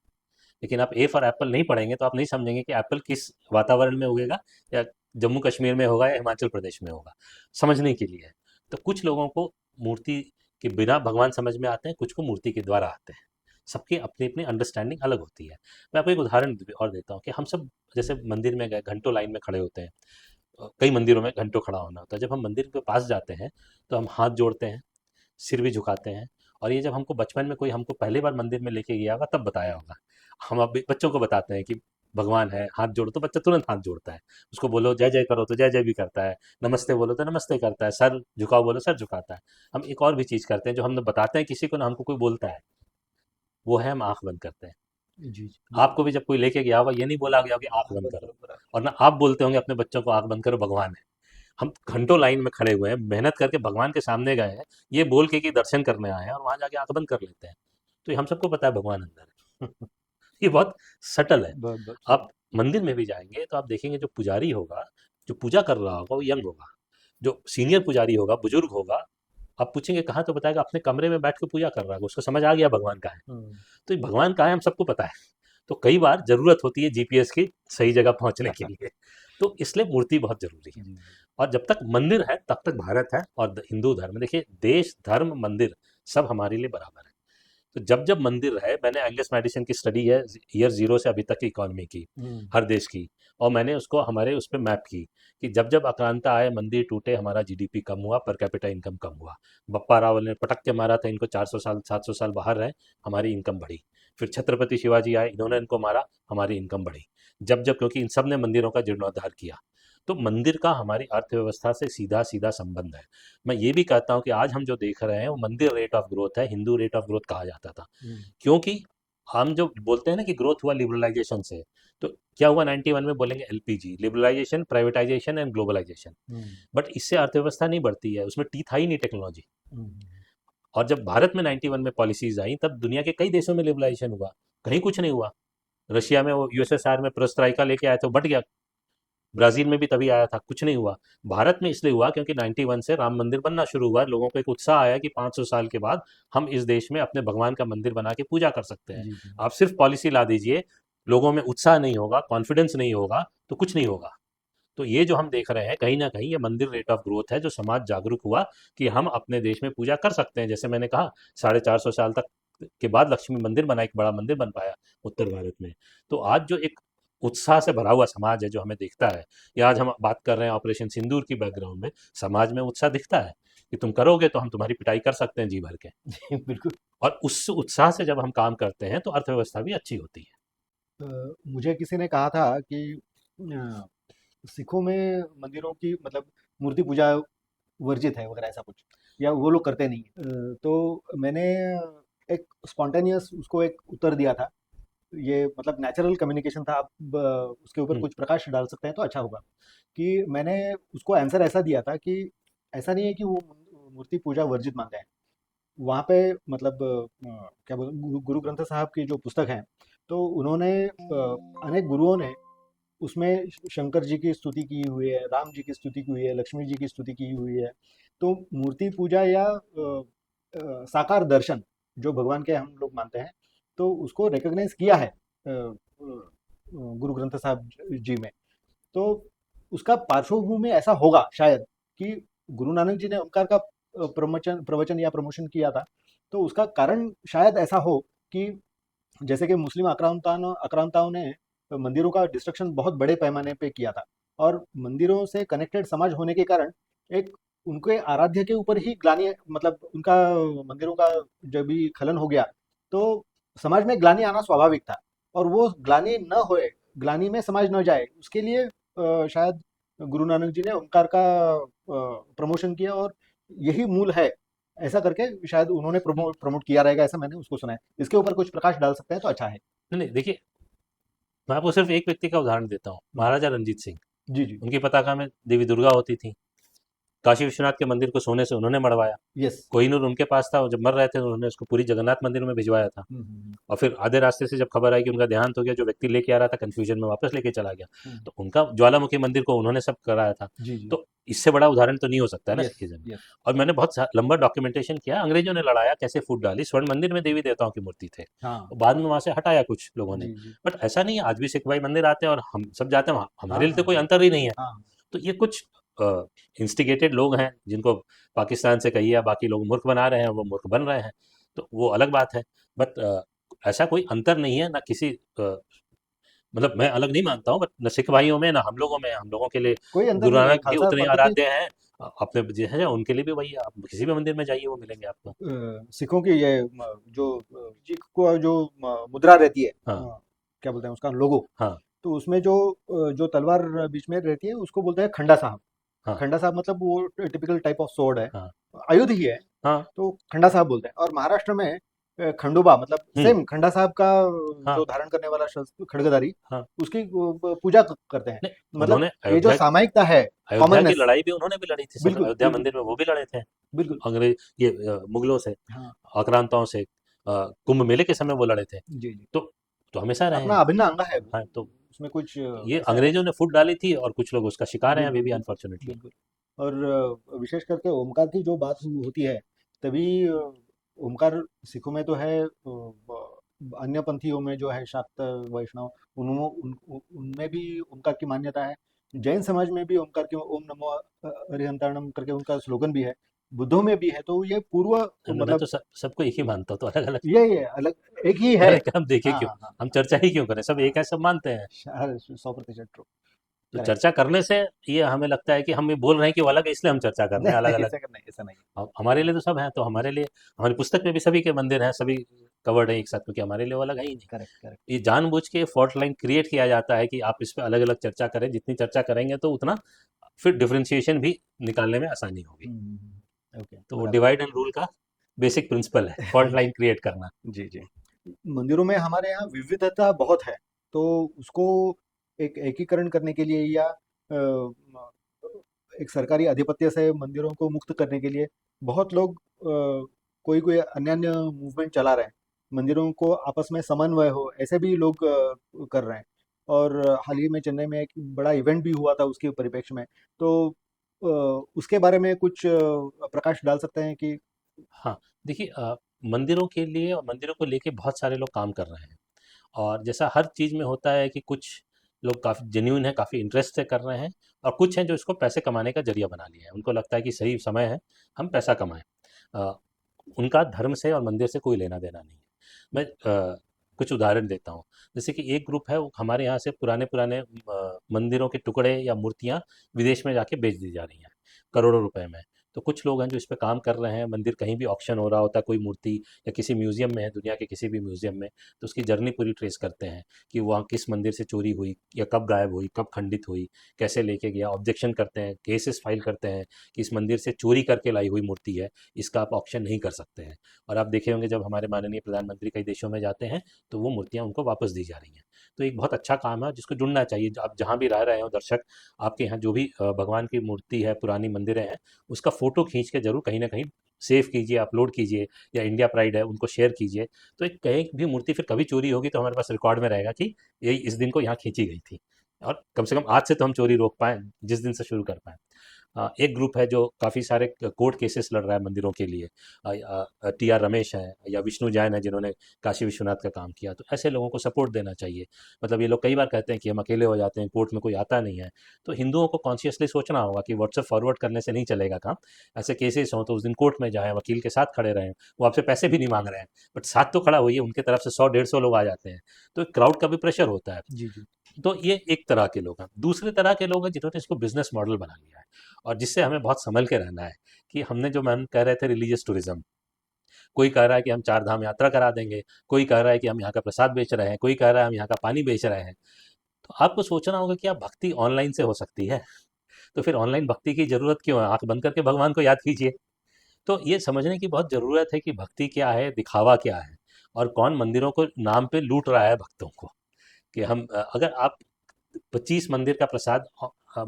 लेकिन आप ए फॉर एप्पल नहीं पढ़ेंगे तो आप नहीं समझेंगे कि एप्पल किस वातावरण में उगेगा, या जम्मू कश्मीर में होगा या हिमाचल प्रदेश में होगा। समझने के लिए है। तो कुछ लोगों को मूर्ति के बिना भगवान समझ में आते हैं, कुछ को मूर्ति के द्वारा आते हैं। सबकी अपनी अपनी अंडरस्टैंडिंग अलग होती है। मैं आपको एक उदाहरण और देता हूँ कि हम सब जैसे मंदिर में गए, घंटों लाइन में खड़े होते हैं। कई मंदिरों में घंटों खड़ा होना होता है। जब हम मंदिर के पास जाते हैं तो हम हाथ जोड़ते हैं, सिर भी झुकाते हैं। और ये जब हमको बचपन में कोई हमको पहली बार मंदिर में लेके गया होगा तब बताया होगा। हम अब बच्चों को बताते हैं कि भगवान है, हाथ जोड़ो, तो बच्चा तुरंत हाथ जोड़ता है। उसको बोलो जय जय करो तो जय जय भी करता है, नमस्ते बोलो तो नमस्ते करता है, सर झुकाओ बोलो सर झुकाता है। हम एक और भी चीज़ करते हैं जो हम बताते हैं किसी को ना, हमको कोई बोलता है, वो है हम आंख बंद करते हैं। जी, जी, बिल्कुल। आपको भी जब कोई लेके गया होगा ये नहीं बोला गया कि आंख हाँ, बंद करो, बराबर, बराबर। और ना आप बोलते होंगे अपने बच्चों को आंख बंद करो, भगवान है। हम घंटों लाइन में खड़े हुए हैं, मेहनत करके भगवान के सामने गए हैं, ये बोल के कि दर्शन करने आए हैं, और वहां जाके आंख बंद कर लेते हैं। तो ये हम सबको पता है भगवान अंदर है। ये बहुत सटल है। बहुत बहुत आप मंदिर में भी जाएंगे तो आप देखेंगे जो पुजारी होगा, जो पूजा कर रहा होगा वो यंग होगा, जो सीनियर पुजारी होगा बुजुर्ग होगा। आप पूछेंगे कहाँ, तो बताएगा अपने कमरे में बैठ के पूजा कर रहा है, उसको समझ आ गया भगवान कहाँ है। हम्म। तो ये भगवान कहाँ है हम सबको पता है। तो कई बार जरूरत होती है जीपीएस की सही जगह पहुंचने के लिए। तो इसलिए मूर्ति बहुत जरूरी है। जी, और जब तक मंदिर है तब तक भारत है। और हिंदू धर्म, देखिए देश धर्म मंदिर सब हमारे लिए बराबर है। तो जब जब मंदिर है, मैंने एंगस मैडिसन की स्टडी है ईयर जीरो से अभी तक की इकोनॉमी की, हुँ, हर देश की, और मैंने उसको हमारे उस पर मैप की कि जब जब आक्रांता आए, मंदिर टूटे, हमारा जीडीपी कम हुआ, पर कैपिटा इनकम कम हुआ। बप्पा रावल ने पटक के मारा था इनको, 400 साल 700 साल बाहर रहे, हमारी इनकम बढ़ी। फिर छत्रपति शिवाजी आए, इन्होंने इनको मारा, हमारी इनकम बढ़ी। जब जब, क्योंकि इन सब ने मंदिरों का जीर्णोद्धार किया। तो मंदिर का हमारी अर्थव्यवस्था से सीधा सीधा संबंध है। मैं ये भी कहता हूँ कि आज हम जो देख रहे हैं वो मंदिर रेट ऑफ ग्रोथ है, हिंदू रेट ऑफ ग्रोथ कहा जाता था। हुँ, क्योंकि हम जो बोलते हैं ना कि ग्रोथ हुआ लिबरलाइजेशन से, तो क्या हुआ 91 में, बोलेंगे LPG, liberalisation, privatisation and globalisation. हुँ, बट इससे अर्थव्यवस्था नहीं बढ़ती है, उसमें टीथ आई नहीं टेक्नोलॉजी। हुँ, और जब भारत में 91 में पॉलिसीज आई, तब दुनिया के कई देशों में लिबरलाइजेशन हुआ, कहीं कुछ नहीं हुआ। रशिया में वो यूएसएसआर में पेरेस्ट्राइका लेके आए तो बढ़ गया, ब्राजील में भी तभी आया था, कुछ नहीं हुआ। भारत में इसलिए हुआ क्योंकि 91 से राम मंदिर बनना शुरू हुआ, लोगों को एक उत्साह आया कि 500 साल के बाद हम इस देश में अपने भगवान का मंदिर बना के पूजा कर सकते हैं। जी, जी। आप सिर्फ पॉलिसी ला दीजिए, लोगों में उत्साह नहीं होगा, कॉन्फिडेंस नहीं होगा, तो कुछ नहीं होगा। तो ये जो हम देख रहे हैं, कहीं ना कहीं ये मंदिर रेट ऑफ ग्रोथ है, जो समाज जागरूक हुआ कि हम अपने देश में पूजा कर सकते हैं। जैसे मैंने कहा, 450 साल तक के बाद लक्ष्मी मंदिर बना, एक बड़ा मंदिर बन पाया उत्तर भारत में। तो आज जो एक उत्साह से भरा हुआ समाज है जो हमें दिखता है, या आज हम बात कर रहे हैं ऑपरेशन सिंदूर की बैकग्राउंड में, समाज में उत्साह दिखता है कि तुम करोगे तो हम तुम्हारी पिटाई कर सकते हैं जी भर के। बिल्कुल। और उस उत्साह से जब हम काम करते हैं तो अर्थव्यवस्था भी अच्छी होती है। मुझे किसी ने कहा था कि सिखों में मंदिरों की मतलब मूर्ति पूजा वर्जित है वगैरह ऐसा कुछ, या वो लोग करते नहीं हैं। तो मैंने एक स्पॉन्टेनियस उसको एक उत्तर दिया था। ये मतलब नेचुरल कम्युनिकेशन था। आप उसके ऊपर हम्म। कुछ प्रकाश डाल सकते हैं तो अच्छा होगा। कि मैंने उसको आंसर ऐसा दिया था कि ऐसा नहीं है कि वो मूर्ति पूजा वर्जित मानते हैं। वहाँ पे मतलब क्या बोल गुरु ग्रंथ साहब की जो पुस्तक है, तो उन्होंने अनेक गुरुओं ने उसमें शंकर जी की स्तुति की हुई है, राम जी की स्तुति की हुई है, लक्ष्मी जी की स्तुति की हुई है। तो मूर्ति पूजा या साकार दर्शन जो भगवान के हम लोग मानते हैं, तो उसको रिकॉग्नाइज किया है गुरु ग्रंथ साहब जी में। तो उसका पार्श्वभूमि ऐसा होगा शायद कि गुरु नानक जी ने ओंकार का प्रवचन प्रवचन या प्रमोशन किया था। तो उसका कारण शायद ऐसा हो कि जैसे कि मुस्लिम आक्रांताओं आक्रांताओं ने मंदिरों का डिस्ट्रक्शन बहुत बड़े पैमाने पे किया था, और मंदिरों से कनेक्टेड समाज होने के कारण एक उनके आराध्य के ऊपर ही ग्लानि मतलब उनका मंदिरों का जब भी खलन हो गया, तो समाज में ग्लानि आना स्वाभाविक था। और वो ग्लानि न होए, ग्लानि में समाज न जाए, उसके लिए शायद गुरु नानक जी ने ओंकार का प्रमोशन किया, और यही मूल है ऐसा करके शायद उन्होंने प्रमोट प्रमोट किया रहेगा, ऐसा मैंने उसको सुना है। इसके ऊपर कुछ प्रकाश डाल सकते हैं तो अच्छा है। नहीं नहीं, देखिए मैं आपको सिर्फ एक व्यक्ति का उदाहरण देता हूँ, हम्म, महाराजा रंजीत सिंह। जी जी। उनकी पताका में देवी दुर्गा होती थी। काशी विश्वनाथ के मंदिर को सोने से उन्होंने मढ़वाया। यस। कोहिनूर उनके पास था, वो जब मर रहे थे तो उन्होंने उसको पूरी जगन्नाथ मंदिर में भिजवाया था। हम्म, और फिर आधे रास्ते से जब खबर आई कि उनका देहांत हो गया, जो व्यक्ति लेके आ रहा था कंफ्यूजन में वापस लेके चला गया। हम्म, तो उनका ज्वालामुखी मंदिर को उन्होंने सब कराया था। जी जी। तो इससे बड़ा उदाहरण तो नहीं हो सकता है ना यस सिखिज्म में। यस। और मैंने बहुत लंबा डॉक्यूमेंटेशन किया, अंग्रेजों ने लड़ाया, कैसे फूट डाली, स्वर्ण मंदिर में देवी देवताओं की मूर्ति थे, हाँ। और बाद में वहां से हटाया कुछ लोगों ने। जी जी। बट ऐसा नहीं है, आज भी सिख भाई मंदिर आते हैं और हम सब जाते हैं, हाँ हमारे लिए हाँ तो कोई अंतर ही नहीं है। हाँ। तो ये कुछ इंस्टिगेटेड लोग हैं जिनको पाकिस्तान से कहिए या बाकी लोग मूर्ख बना रहे हैं, वो मूर्ख बन रहे हैं, तो वो अलग बात है। बट ऐसा कोई अंतर नहीं है ना किसी मतलब मैं अलग नहीं मानता हूँ, बट न सिख भाइयों में ना हम लोगों में, हम लोगों के लिए कोई अंतर गुरु नहीं है नानक जी खालसा उतने पंथ की। आराध्य हैं। अपने जो है उनके लिए भी वही है, आप किसी भी मंदिर में जाइए वो मिलेंगे आपको। सिखों की ये जो जी को जो मुद्रा रहती है, हाँ क्या बोलते हैं उसका लोगो, हाँ तो उसमें जो जो तलवार बीच में रहती है उसको बोलते हैं खंडा साहब। हाँ खंडा साहब मतलब वो टिपिकल टाइप ऑफ स्वॉर्ड है, हाँ आयुध ही है। हाँ। तो खंडा साहब बोलते हैं। और महाराष्ट्र में खंडोबा मतलब हम्म। सेम खंडा साहब का हाँ जो धारण करने वाला शस्त्र खड़गधारी, हाँ। उसकी पूजा करते हैं। नहीं, मतलब उन्होंने ये जो अयोध्या सामायिकता है, अयोध्या की कॉमननेस। लड़ाई भी उन्होंने भी लड़ी थी, सब बिल्कुल अयोध्या बिल्कुल मंदिर में वो भी लड़े थे बिल्कुल। अंग्रेज, ये मुगलों से, हाँ। आक्रांताओं से। कुंभ मेले के समय वो लड़े थे। जी जी। तो हमेशा रहे अपना हैं। अभिन्न अंग है वो, हाँ, तो उसमें कुछ ये ऐसा है। अंग्रेजों ने फूट डाली थी और कुछ लोग उसका शिकार हैं अभी बिल्कुल भी बिल्कुल अनफॉर्चुनेटली। बिल्कुल। और विशेष करके ओमकार की जो बात होती है, तभी ओमकार सिखों में तो है, अन्य पंथियों में जो है शाक्त वैष्णव, उनमें भी ओमकार की मान्यता है। जैन समाज में भी ओमकार के ओम नमो अरिहंताणम करके उनका स्लोगन भी है, बुद्धों में भी है, तो ये पूर्व मैं मतलब तो सबको एक ही मानता हूँ, तो अलग अलग ये अलग एक ही है। अलग हम देखे हाँ क्यों? हाँ हाँ हम हाँ चर्चा ही क्यों करें? सब हाँ एक है, सब मानते हैं। हाँ, 100% ट्रू। तो करेक्ट। चर्चा करने से ये हमें लगता है कि हम ये बोल रहे हैं कि वो अलग है, इसलिए हम चर्चा कर रहे हैं नहीं अलग अलग। ऐसा करना है, ऐसा नहीं हमारे लिए तो सब है, तो हमारे लिए हमारी पुस्तक में भी सभी के मंदिर हैं, सभी कवर्ड है एक साथ, क्योंकि हमारे लिए वो अलग है ही नहीं। है। Correct correct. ये जानबूझ के फॉल्ट लाइन क्रिएट किया जाता है कि आप इस पे अलग अलग चर्चा करें, जितनी चर्चा करेंगे तो उतना फिर डिफरेंशिएशन भी निकालने में आसानी होगी। ओके, तो वो बराबर। डिवाइड एंड रूल का बेसिक प्रिंसिपल है, फॉल्ट लाइन क्रिएट करना। जी जी। मंदिरों में हमारे यहाँ विविधता बहुत है, तो उसको एक एकीकरण करने के लिए या एक सरकारी आधिपत्य से मंदिरों को मुक्त करने के लिए बहुत लोग कोई कोई अन्य अन्य मूवमेंट चला रहे हैं, मंदिरों को आपस में समन्वय हो ऐसे भी लोग कर रहे हैं। और हाल ही में चेन्नई में एक बड़ा इवेंट भी हुआ था उसके परिप्रेक्ष्य में, तो उसके बारे में कुछ प्रकाश डाल सकते हैं कि। हाँ, देखिए मंदिरों के लिए और मंदिरों को लेके बहुत सारे लोग काम कर रहे हैं। और जैसा हर चीज़ में होता है कि कुछ लोग काफ़ी जेन्युइन है, काफ़ी इंटरेस्ट से कर रहे हैं, और कुछ हैं जो इसको पैसे कमाने का जरिया बना लिया है। उनको लगता है कि सही समय है, हम पैसा कमाएं। अ, उनका धर्म से और मंदिर से कोई लेना देना नहीं है। मैं कुछ उदाहरण देता हूँ। जैसे कि एक ग्रुप है, वो हमारे यहाँ से पुराने पुराने मंदिरों के टुकड़े या मूर्तियाँ विदेश में जाके बेच दी जा रही हैं करोड़ों रुपए में। तो कुछ लोग हैं जो इस पे काम कर रहे हैं। मंदिर कहीं भी ऑक्शन हो रहा होता है, कोई मूर्ति या किसी म्यूजियम में है, दुनिया के किसी भी म्यूजियम में, तो उसकी जर्नी पूरी ट्रेस करते हैं कि वहाँ किस मंदिर से चोरी हुई या कब गायब हुई, कब खंडित हुई, कैसे लेके गया। ऑब्जेक्शन करते हैं, केसेस फाइल करते हैं कि इस मंदिर से चोरी करके लाई हुई मूर्ति है, इसका आप ऑक्शन नहीं कर सकते हैं। और आप देखे होंगे जब हमारे माननीय प्रधानमंत्री कई देशों में जाते हैं तो वो मूर्तियाँ उनको वापस दी जा रही हैं। तो एक बहुत अच्छा काम है जिसको जुड़ना चाहिए। आप जहाँ भी रह रहे हो दर्शक, आपके यहाँ जो भी भगवान की मूर्ति है, पुरानी मंदिरें हैं, उसका फोटो खींच के जरूर कहीं ना कहीं सेव कीजिए, अपलोड कीजिए, या इंडिया प्राइड है उनको शेयर कीजिए। तो एक कहीं भी मूर्ति फिर कभी चोरी होगी तो हमारे पास रिकॉर्ड में रहेगा कि यही इस दिन को यहाँ खींची गई थी। और कम से कम आज से तो हम चोरी रोक पाए, जिस दिन से शुरू कर पाए। एक ग्रुप है जो काफ़ी सारे कोर्ट केसेस लड़ रहा है मंदिरों के लिए। टी आर रमेश हैं या विष्णु जैन है जिन्होंने काशी विश्वनाथ का काम किया। तो ऐसे लोगों को सपोर्ट देना चाहिए। मतलब ये लोग कई बार कहते हैं कि हम अकेले हो जाते हैं, कोर्ट में कोई आता नहीं है। तो हिंदुओं को कॉन्शियसली सोचना होगा कि व्हाट्सएप फॉरवर्ड करने से नहीं चलेगा काम। ऐसे केसेस हों तो उस दिन कोर्ट में जाएं, वकील के साथ खड़े रहें। वो आपसे पैसे भी नहीं मांग रहे हैं, बट साथ तो खड़ा होइए। उनके तरफ से 100-150 लोग आ जाते हैं, तो क्राउड का भी प्रेशर होता है। जी जी। तो ये एक तरह के लोग हैं। दूसरे तरह के लोग हैं जिन्होंने इसको बिजनेस मॉडल बना लिया है, और जिससे हमें बहुत संभल के रहना है। कि हमने जो मैम कह रहे थे रिलीजियस टूरिज्म, कोई कह रहा है कि हम 4 धाम यात्रा करा देंगे, कोई कह रहा है कि हम यहाँ का प्रसाद बेच रहे हैं, कोई कह रहा है हम यहाँ का पानी बेच रहे हैं। तो आपको सोचना होगा कि आप भक्ति ऑनलाइन से हो सकती है, तो फिर ऑनलाइन भक्ति की जरूरत क्यों है? आंख बंद करके भगवान को याद कीजिए। तो ये समझने की बहुत ज़रूरत है कि भक्ति क्या है, दिखावा क्या है, और कौन मंदिरों को नाम पे लूट रहा है भक्तों को। कि हम अगर आप 25 मंदिर का प्रसाद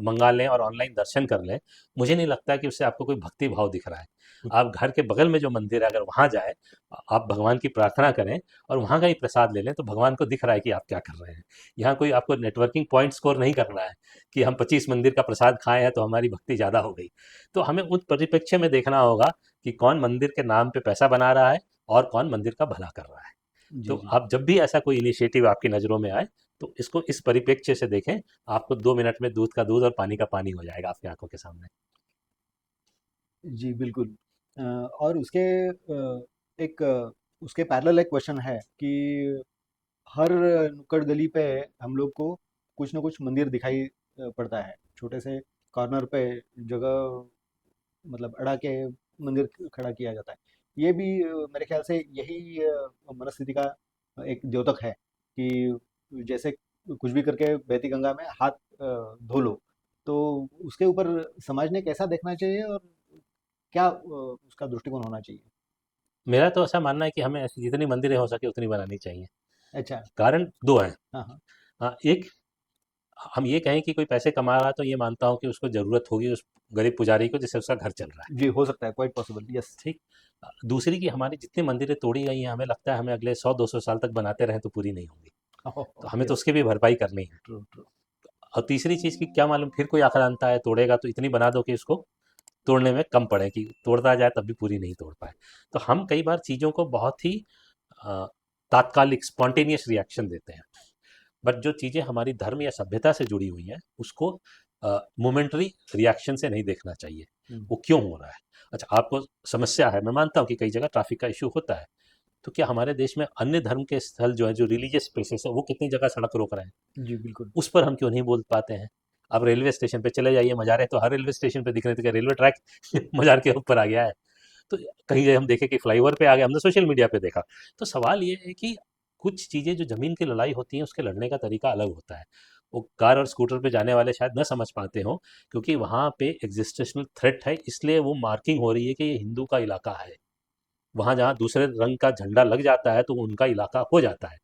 मंगा लें और ऑनलाइन दर्शन कर लें, मुझे नहीं लगता कि उससे आपको कोई भक्ति भाव दिख रहा है। आप घर के बगल में जो मंदिर है अगर वहाँ जाएँ, आप भगवान की प्रार्थना करें और वहाँ का ही प्रसाद ले लें, तो भगवान को दिख रहा है कि आप क्या कर रहे हैं। यहाँ कोई आपको नेटवर्किंग पॉइंट स्कोर नहीं करना है कि हम 25 मंदिर का प्रसाद खाए हैं तो हमारी भक्ति ज़्यादा हो गई। तो हमें उस परिप्रेक्ष्य में देखना होगा कि कौन मंदिर के नाम पे पैसा बना रहा है और कौन मंदिर का भला कर रहा है। जी तो जी। आप जब भी ऐसा कोई इनिशिएटिव आपकी नज़रों में आए, तो इसको इस परिप्रेक्ष्य से देखें। आपको 2 मिनट में दूध का दूध और पानी का पानी हो जाएगा आपकी आंखों के सामने। जी, बिल्कुल। और उसके पैरेलल एक क्वेश्चन है कि हर नुक्कड़ गली पे हम लोग को कुछ ना कुछ मंदिर दिखाई पड़ता है। छोटे से कॉर्नर पे जगह मतलब अड़ा के मंदिर खड़ा किया जाता है। ये भी मेरे ख्याल से यही मनस्थिति का एक द्योतक है कि जैसे कुछ भी करके बहती गंगा में हाथ धो लो। तो उसके ऊपर समाज ने कैसा देखना चाहिए और क्या उसका दृष्टिकोण होना चाहिए? मेरा तो ऐसा मानना है कि हमें ऐसी जितनी मंदिरें हो सके उतनी बनानी चाहिए। अच्छा। कारण दो हैं। हाँ, हाँ। एक, हम ये कहें कि कोई पैसे कमा रहा है तो ये मानता हूँ कि उसको ज़रूरत होगी उस गरीब पुजारी को जिससे उसका घर चल रहा है। जी, हो सकता है, क्वाइट पॉसिबल, यस। ठीक। दूसरी की हमारी जितनी मंदिरें तोड़ी गई हैं, हमें लगता है हमें अगले 100-200 साल तक बनाते रहें तो पूरी नहीं होंगी। तो हमें तो यस, उसकी भी भरपाई करनी है। True, true. और तीसरी चीज़ की क्या मालूम फिर कोई आक्रांता है तोड़ेगा तो इतनी बना दो कि उसको तोड़ने में कम पड़े, कि तोड़ता जाए तब भी पूरी नहीं तोड़ पाए। तो हम कई बार चीज़ों को बहुत ही अ, तात्कालिक स्पॉन्टेनियस रिएक्शन देते हैं। बट जो चीज़ें हमारी धर्म या सभ्यता से जुड़ी हुई हैं उसको मोमेंटरी रिएक्शन से नहीं देखना चाहिए हम्म, वो क्यों हो रहा है। अच्छा, आपको समस्या है, मैं मानता हूँ कि कई जगह ट्रैफिक का इशू होता है, तो क्या हमारे देश में अन्य धर्म के स्थल जो है, जो रिलीजियस प्लेसेस है, वो कितनी जगह सड़क रोक रहे हैं, जी बिल्कुल। उस पर हम क्यों नहीं बोल पाते हैं। आप रेलवे स्टेशन पे चले जाइए, मज़ारे तो हर रेलवे स्टेशन पे दिख रहे थे कि रेलवे ट्रैक मज़ार के ऊपर आ गया है। तो कहीं हम देखें कि फ्लाईओवर पे आ गया, हमने सोशल मीडिया पे देखा। तो सवाल ये है कि कुछ चीज़ें जो ज़मीन की लड़ाई होती हैं, उसके लड़ने का तरीका अलग होता है। वो कार और स्कूटर पे जाने वाले शायद न समझ पाते हों, क्योंकि वहाँ पे एग्जिस्टेशनल थ्रेट है, इसलिए वो मार्किंग हो रही है कि ये हिंदू का इलाका है। वहाँ जहाँ दूसरे रंग का झंडा लग जाता है, तो वो उनका इलाका हो जाता है,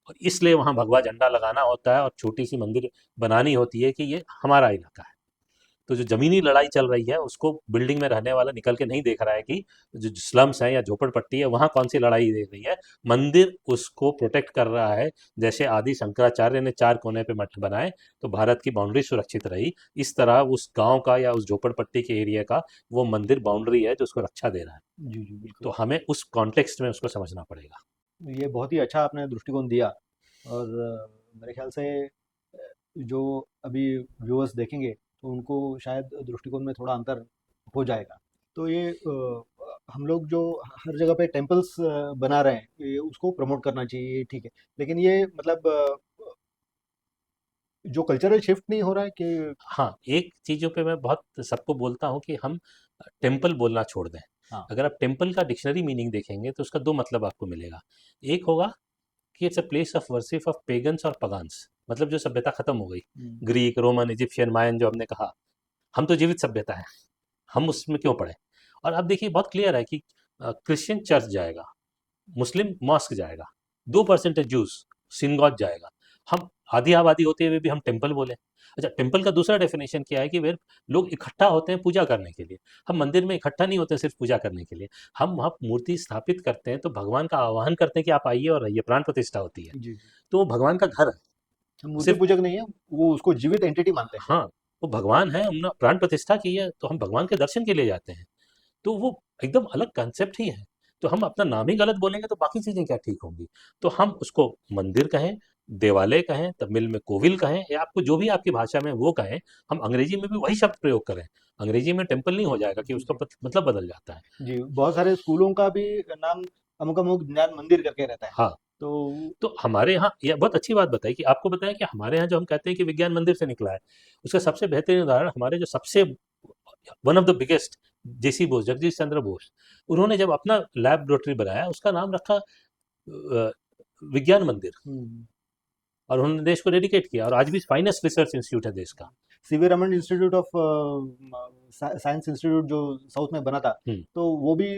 और इसलिए वहाँ भगवा झंडा लगाना होता है और छोटी सी मंदिर बनानी होती है कि ये हमारा इलाका है। तो जो ज़मीनी लड़ाई चल रही है, उसको बिल्डिंग में रहने वाला निकल के नहीं देख रहा है कि जो स्लम्स हैं या झोपड़पट्टी है, वहाँ कौन सी लड़ाई देख रही है। मंदिर उसको प्रोटेक्ट कर रहा है। जैसे आदि शंकराचार्य ने 4 कोने पे मठ बनाए, तो भारत की बाउंड्री सुरक्षित रही। इस तरह उस गाँव का या उस झोपड़पट्टी के एरिया का वो मंदिर बाउंड्री है जो उसको रक्षा दे रहा है। जी, जी, बिल्कुल। तो हमें उस कॉन्टेक्स्ट में उसको समझना पड़ेगा। ये बहुत ही अच्छा आपने दृष्टिकोण दिया और मेरे ख्याल से जो अभी व्यूअर्स देखेंगे तो उनको शायद दृष्टिकोण में थोड़ा अंतर हो जाएगा। तो ये हम लोग जो हर जगह पे टेम्पल्स बना रहे हैं, ये उसको प्रमोट करना चाहिए, ये ठीक है। लेकिन ये मतलब जो कल्चरल शिफ्ट नहीं हो रहा है कि हाँ, एक चीज़ों पे मैं बहुत सबको बोलता हूँ कि हम टेम्पल बोलना छोड़ दें। हाँ। अगर आप टेम्पल का डिक्शनरी मीनिंग देखेंगे, तो उसका 2 मतलब आपको मिलेगा। एक होगा कि it's a place of worship of pagans और पगान्स, मतलब जो सभ्यता खत्म हो गई। हुँ, ग्रीक, रोमन, इजिप्शियन, मायन जो हमने कहा, हम तो जीवित सभ्यता है, हम उसमें क्यों पड़े? और अब देखिए बहुत क्लियर है कि क्रिश्चियन चर्च जाएगा, मुस्लिम मॉस्क जाएगा, 2% जूस सिनगॉज जाएगा। हम आधी आबादी होते हुए भी हम टेम्पल बोले। अच्छा, टेम्पल का दूसरा डेफिनेशन क्या है कि वे लोग इकट्ठा होते हैं पूजा करने के लिए। हम मंदिर में इकट्ठा नहीं होते सिर्फ पूजा करने के लिए। हम वहाँ मूर्ति स्थापित करते हैं, तो भगवान का आह्वान करते हैं कि आप आइए और रहिए, प्राण प्रतिष्ठा होती है। जी, जी। तो वो भगवान का घर है। हम मूर्ति सिर्फ पूजक नहीं है, वो उसको जीवित एंटिटी मानते हैं। हाँ, वो भगवान है, हमने प्राण प्रतिष्ठा की है, तो हम भगवान के दर्शन के लिए जाते हैं। तो वो एकदम अलग कंसेप्ट ही है। तो हम अपना नाम ही गलत बोलेंगे, तो बाकी चीज़ें क्या ठीक होंगी? तो हम उसको मंदिर कहें, देवालय कहें, तमिल में कोविल कहें, या आपको जो भी आपकी भाषा में वो कहें, हम अंग्रेजी में भी वही शब्द प्रयोग करें। अंग्रेजी में टेम्पल नहीं हो जाएगा कि जी, उसका जी। मतलब बदल जाता है। जी, बहुत सारे स्कूलों का भी नाम अमुक-अमुक ज्ञान मंदिर करके रहता है। हाँ, तो तो हमारे यहाँ ये बहुत अच्छी बात बताई कि आपको बताया कि हमारे यहाँ जो हम कहते हैं कि विज्ञान मंदिर से निकला है, उसका सबसे बेहतरीन उदाहरण हमारे जो सबसे वन ऑफ द बिगेस्ट जेसी बोस, जगदीश चंद्र बोस, उन्होंने जब अपना लैबोरेटरी बनाया, उसका नाम रखा विज्ञान मंदिर, हुँ, और उन्होंने देश को डेडिकेट किया, और आज भी फाइनेस्ट रिसर्च इंस्टीट्यूट है देश का। CV Raman institute of science institute जो साउथ में बना था, हम्म, तो वो भी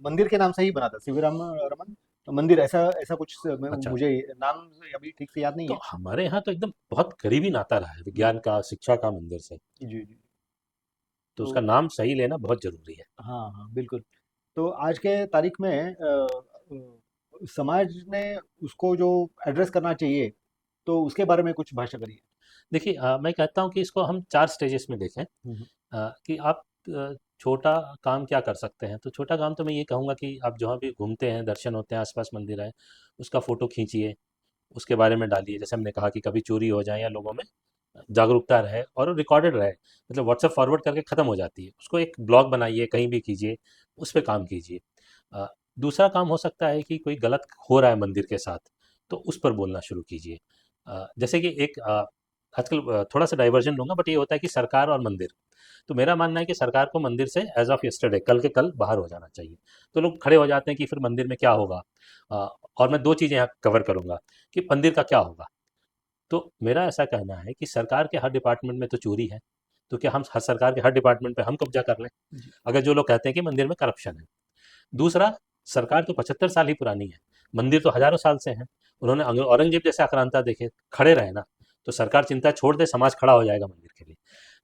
मंदिर के नाम से ही बना था। सीवी रमन मंदिर, ऐसा ऐसा कुछ अच्छा, मुझे नाम अभी ठीक से याद नहीं तो है। हमारे यहाँ तो एकदम बहुत करीबी नाता रहा है जी, विज्ञान का, शिक्षा का, मंदिर से। जी, जी। तो तो उसका नाम सही लेना बहुत जरूरी है। हाँ, हाँ, बिल्कुल। तो आज के तारीख में समाज ने उसको जो एड्रेस करना चाहिए, तो उसके बारे में कुछ भाषा करिए। देखिए, मैं कहता हूँ कि इसको हम 4 स्टेजेस में देखें। हुँ, हुँ। कि आप छोटा काम क्या कर सकते हैं। तो छोटा काम तो मैं ये कहूँगा कि आप जहाँ भी घूमते हैं, दर्शन होते हैं, आसपास मंदिर है, उसका फ़ोटो खींचिए, उसके बारे में डालिए। जैसे हमने कहा कि कभी चोरी हो जाए, या लोगों में जागरूकता रहे और रिकॉर्डेड रहे, मतलब व्हाट्सएप फॉरवर्ड करके ख़त्म हो जाती है, उसको एक ब्लॉग बनाइए, कहीं भी कीजिए, उस पे काम कीजिए। अ, दूसरा काम हो सकता है कि कोई गलत हो रहा है मंदिर के साथ, तो उस पर बोलना शुरू कीजिए। जैसे कि एक आजकल थोड़ा सा डाइवर्जन लूँगा, बट ये होता है कि सरकार और मंदिर। तो मेरा मानना है कि सरकार को मंदिर से एज ऑफ यस्टरडे, कल के कल बाहर हो जाना चाहिए। तो लोग खड़े हो जाते हैं कि फिर मंदिर में क्या होगा। अ, और मैं 2 चीज़ें यहाँ कवर करूँगा कि मंदिर का क्या होगा। तो मेरा ऐसा कहना है कि सरकार के हर डिपार्टमेंट में तो चोरी है, तो क्या हम हर सरकार के हर डिपार्टमेंट पे हम कब्जा कर लें? जी। अगर जो लोग कहते हैं कि मंदिर में करप्शन है। दूसरा, सरकार तो 75 साल ही पुरानी है, मंदिर तो हज़ारों साल से हैं। उन्होंने औरंगज़ेब जैसे आक्रांता देखे, खड़े रहे ना, तो सरकार चिंता छोड़ दे, समाज खड़ा हो जाएगा मंदिर के लिए।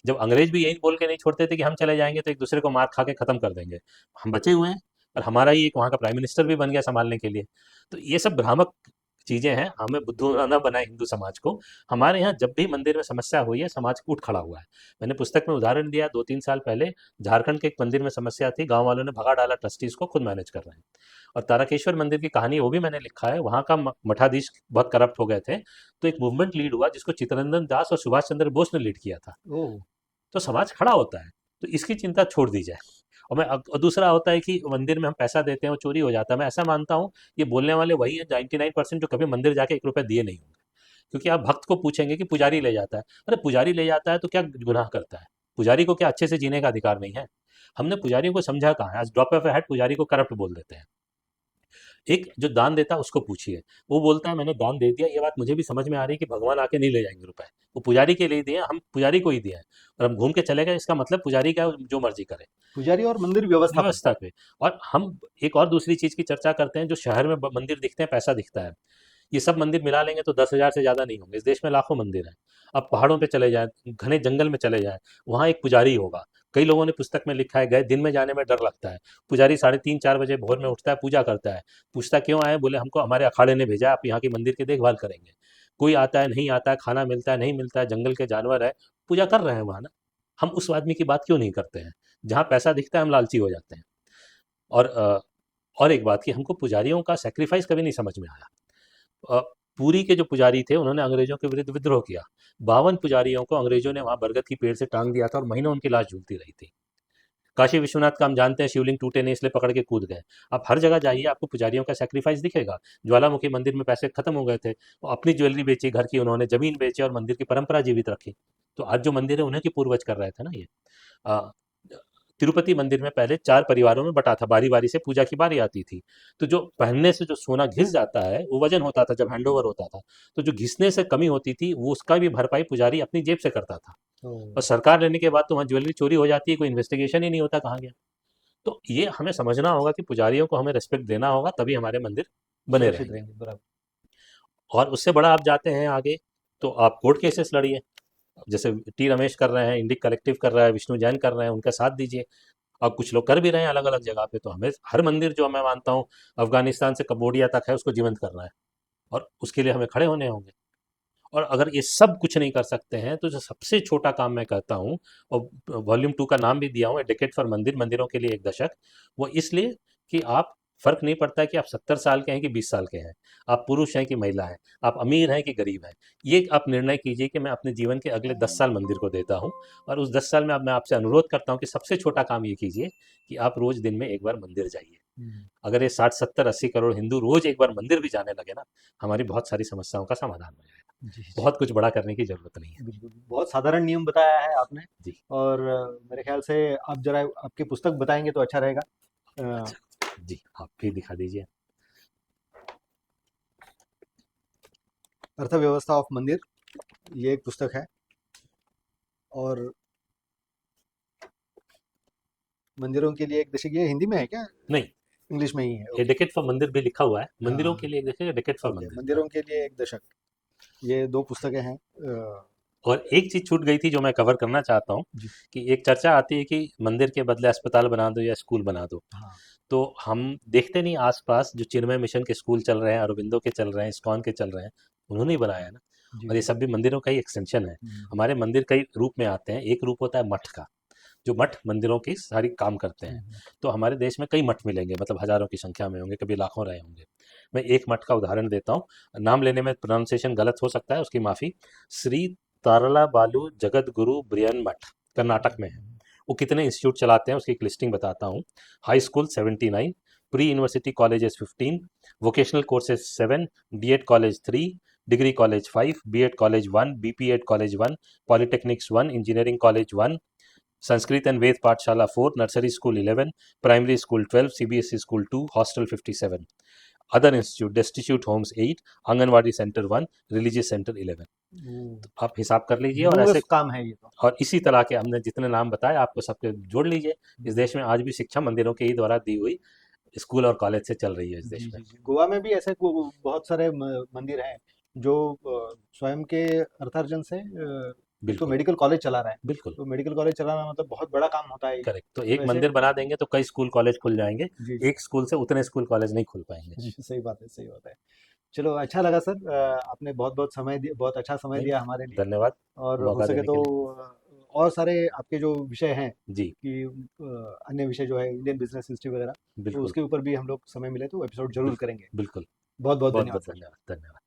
जब अंग्रेज भी यही बोल के नहीं छोड़ते थे कि हम चले जाएँगे तो एक दूसरे को मार खा के खत्म कर देंगे, हम बचे हुए हैं, और हमारा ही एक वहाँ का प्राइम मिनिस्टर भी बन गया सँभालने के लिए। तो ये सब भ्रामक चीज़ें हैं, हमें बुद्धू ना बनाए हिंदू समाज को। हमारे यहाँ जब भी मंदिर में समस्या हुई है, समाज उठ खड़ा हुआ है। मैंने पुस्तक में उदाहरण दिया, 2-3 साल पहले झारखंड के एक मंदिर में समस्या थी, गाँव वालों ने भगा डाला, ट्रस्टीज़ को, खुद मैनेज कर रहे हैं। और तारकेश्वर मंदिर की कहानी वो भी मैंने लिखा है, वहाँ का मठाधीश बहुत करप्ट हो गए थे, तो एक मूवमेंट लीड हुआ जिसको चित्तरंजन दास और सुभाष चंद्र बोस ने लीड किया था। ओह! तो समाज खड़ा होता है, तो इसकी चिंता छोड़ दी जाए। और दूसरा होता है कि मंदिर में हम पैसा देते हैं, वो चोरी हो जाता है। मैं ऐसा मानता हूँ, ये बोलने वाले वही है 99% जो कभी मंदिर जाके 1 रुपया दिए नहीं होंगे। क्योंकि आप भक्त को पूछेंगे कि पुजारी ले जाता है, अरे पुजारी ले जाता है तो क्या गुनाह करता है? पुजारी को क्या अच्छे से जीने का अधिकार नहीं है? हमने पुजारियों को समझा कहाँ है? आज ड्रॉप ऑफ अ हैट पुजारी को करप्ट बोल देते हैं। एक जो दान देता है उसको पूछिए, वो बोलता है मैंने दान दे दिया। ये बात मुझे भी समझ में आ रही है कि भगवान आके नहीं ले जाएंगे रुपए, वो पुजारी के लिए दिए हैं, हम पुजारी को ही दिए हैं और हम घूम के चले गए। इसका मतलब पुजारी का जो मर्जी करे, पुजारी और मंदिर व्यवस्थापन। व्यवस्था पे। और हम एक और दूसरी चीज की चर्चा करते हैं, जो शहर में मंदिर दिखते हैं, पैसा दिखता है। ये सब मंदिर मिला लेंगे तो 10,000 से ज्यादा नहीं होंगे। इस देश में लाखों मंदिर हैं। अब पहाड़ों पे चले जाएं, घने जंगल में चले जाएं, वहां एक पुजारी होगा। कई लोगों ने पुस्तक में लिखा है, गए दिन में जाने में डर लगता है। पुजारी 3:30-4 बजे भोर में उठता है, पूजा करता है। पूछता क्यों आए? बोले हमको हमारे अखाड़े ने भेजा, आप यहाँ की मंदिर की देखभाल करेंगे। कोई आता है, नहीं आता है, खाना मिलता है, नहीं मिलता है, जंगल के जानवर है, पूजा कर रहे हैं वहां ना। हम उस आदमी की बात क्यों नहीं करते हैं? जहाँ पैसा दिखता है हम लालची हो जाते हैं। और और एक बात कि हमको पुजारियों का सेक्रीफाइस कभी नहीं समझ में आया। अ, पुरी के जो पुजारी थे उन्होंने अंग्रेजों के विरुद्ध विद्रोह किया। 52 पुजारियों को अंग्रेजों ने वहां बरगद की पेड़ से टांग दिया था और महीनों उनकी लाश झूलती रही थी। काशी विश्वनाथ का हम जानते हैं, शिवलिंग टूटे नहीं इसलिए पकड़ के कूद गए। आप हर जगह जाइए, आपको पुजारियों का सेक्रीफाइस दिखेगा। ज्वालामुखी मंदिर में पैसे खत्म हो गए थे, वो अपनी ज्वेलरी बेची, घर की उन्होंने जमीन बेची और मंदिर की परंपरा जीवित रखी। तो आज जो मंदिर है उन्हीं की पूर्वज कर रहे थे ना ये। अ, तिरुपति मंदिर में पहले 4 परिवारों में बटा था, बारी-बारी से पूजा की बारी आती थी। तो जो पहनने से जो सोना घिस जाता है, वो वज़न होता था जब हैंडओवर होता था। तो जो घिसने से कमी होती थी, वो उसका भी भरपाई पुजारी अपनी जेब से करता था। ओह! और सरकार लेने के बाद तो वहाँ ज्वेलरी चोरी हो जाती है, कोई इन्वेस्टिगेशन ही नहीं होता कहाँ गया। तो ये हमें समझना होगा कि पुजारियों को हमें रिस्पेक्ट देना होगा, तभी हमारे मंदिर बने सुरक्षित रहेंगे। रहेंगे, बराबर। और उससे बड़ा आप जाते हैं आगे, तो आप कोर्ट केसेस लड़िए। जैसे टी रमेश कर रहे हैं, इंडिक कलेक्टिव कर रहा है, विष्णु जैन कर रहे हैं, उनका साथ दीजिए। और कुछ लोग कर भी रहे हैं अलग अलग जगह पे। तो हमें हर मंदिर, जो मैं मानता हूँ अफगानिस्तान से कम्बोडिया तक है, उसको जीवंत करना है और उसके लिए हमें खड़े होने होंगे। और अगर ये सब कुछ नहीं कर सकते हैं, तो जो सबसे छोटा काम मैं कहता हूँ, और वॉल्यूम 2 का नाम भी दिया हूँ, डेकेड फॉर मंदिर, मंदिरों के लिए एक दशक। वो इसलिए कि आप, फर्क नहीं पड़ता कि आप 70 साल के हैं कि 20 साल के हैं, आप पुरुष हैं कि महिला हैं, आप अमीर हैं कि गरीब हैं। ये आप निर्णय कीजिए कि मैं अपने जीवन के अगले 10 साल मंदिर को देता हूँ। और उस 10 साल में अब मैं आपसे अनुरोध करता हूँ कि सबसे छोटा काम ये कीजिए कि आप रोज दिन में एक बार मंदिर जाइए। हुँ। अगर ये 60-70-80 करोड़ हिंदू रोज एक बार मंदिर भी जाने लगे ना, हमारी बहुत सारी समस्याओं का समाधान हो जाएगा। जी, जी। बहुत कुछ बड़ा करने की ज़रूरत नहीं है। बिल्कुल, बहुत साधारण नियम बताया है आपने। जी, और मेरे ख़्याल से आप ज़रा आपकी पुस्तक बताएँगे तो अच्छा रहेगा। अ, अच्छा। जी, आप भी दिखा दीजिए। अर्थव्यवस्था ऑफ मंदिर, ये एक पुस्तक है। और मंदिरों के लिए एक दशक, ये हिंदी में है क्या? नहीं, इंग्लिश में ही है, ये ओके। डेकेड फॉर मंदिर भी लिखा हुआ है। मंदिरों के हाँ, लिए देखिए, डेकेड फॉर ओके, मंदिर। हाँ। मंदिरों के लिए एक दशक, ये 2 पुस्तकें हैं। और एक चीज़ छूट गई थी जो मैं कवर करना चाहता हूँ, जी, कि एक चर्चा आती है कि मंदिर के बदले अस्पताल बना दो या स्कूल बना दो। हाँ। तो हम देखते नहीं आस-पास जो चिन्मय मिशन के स्कूल चल रहे हैं, अरबिंदो के चल रहे हैं, इस्कॉन के चल रहे हैं, उन्होंने ही बनाया है ना। जी, और ये जी। सब भी मंदिरों का ही एक्सटेंशन है। हुँ, हमारे मंदिर कई रूप में आते हैं। एक रूप होता है मठ का, जो मठ मंदिरों की सारी काम करते हुँ, हैं। हुँ। तो हमारे देश में कई मठ मिलेंगे, मतलब हज़ारों की संख्या में होंगे, कभी लाखों रहे होंगे। मैं एक मठ का उदाहरण देता हूँ, नाम लेने में प्रोनाउंसिएशन गलत हो सकता है, उसकी माफ़ी। श्री तारला बालू जगत गुरु ब्रियन मठ, कर्नाटक में है। वो कितने इंस्टीट्यूट चलाते हैं उसकी एक लिस्टिंग बताता हूँ। High school 79, pre university colleges 15, vocational courses 7, DEd college 3, degree college 5, BEd college 1, BPEd college 1, polytechnics 1, engineering college 1, Sanskrit and Veda pathshala 4, nursery school 11, primary school 12, CBSE school 2, hostel 57, other institute destitute homes 8, anganwadi centre 1, religious centre 11। Oh! तो आप हिसाब कर लीजिए। और ऐसे, humongous काम है ये तो। और इसी तरह के हमने जितने नाम बताए आपको सबके जोड़ लीजिए। इस हुँ। देश में आज भी शिक्षा मंदिरों के ही द्वारा दी हुई स्कूल और कॉलेज से चल रही है इस जी, देश में। जी, जी। गोवा में भी ऐसे बहुत सारे मंदिर हैं जो स्वयं के अर्थार्जन से एक तो बिल्कुल, मेडिकल कॉलेज चला रहे हैं। बिल्कुल। तो मेडिकल कॉलेज चलाना मतलब बहुत बड़ा काम होता है ये। करेक्ट। तो तो एक ऐसे, मंदिर बना देंगे तो कई स्कूल कॉलेज खुल जाएंगे। जी, जी। एक स्कूल से उतने स्कूल कॉलेज नहीं खुल पाएंगे। जी, सही बात है, सही बात है। चलो अच्छा लगा सर, आपने बहुत बहुत समय दिया, बहुत अच्छा समय नहीं, दिया हमारे लिए। धन्यवाद और हो मौका सके देने तो के लिए। और सारे आपके जो विषय हैं जी, कि अन्य विषय जो है इंडियन बिजनेस हिस्ट्री वगैरह, तो बिल्कुल, उसके ऊपर भी हम लोग समय मिले तो एपिसोड जरूर बिल्कुल, करेंगे। बिल्कुल। बहुत बहुत धन्यवाद बहुत-बहुत सर। धन्यवाद, धन्यवाद।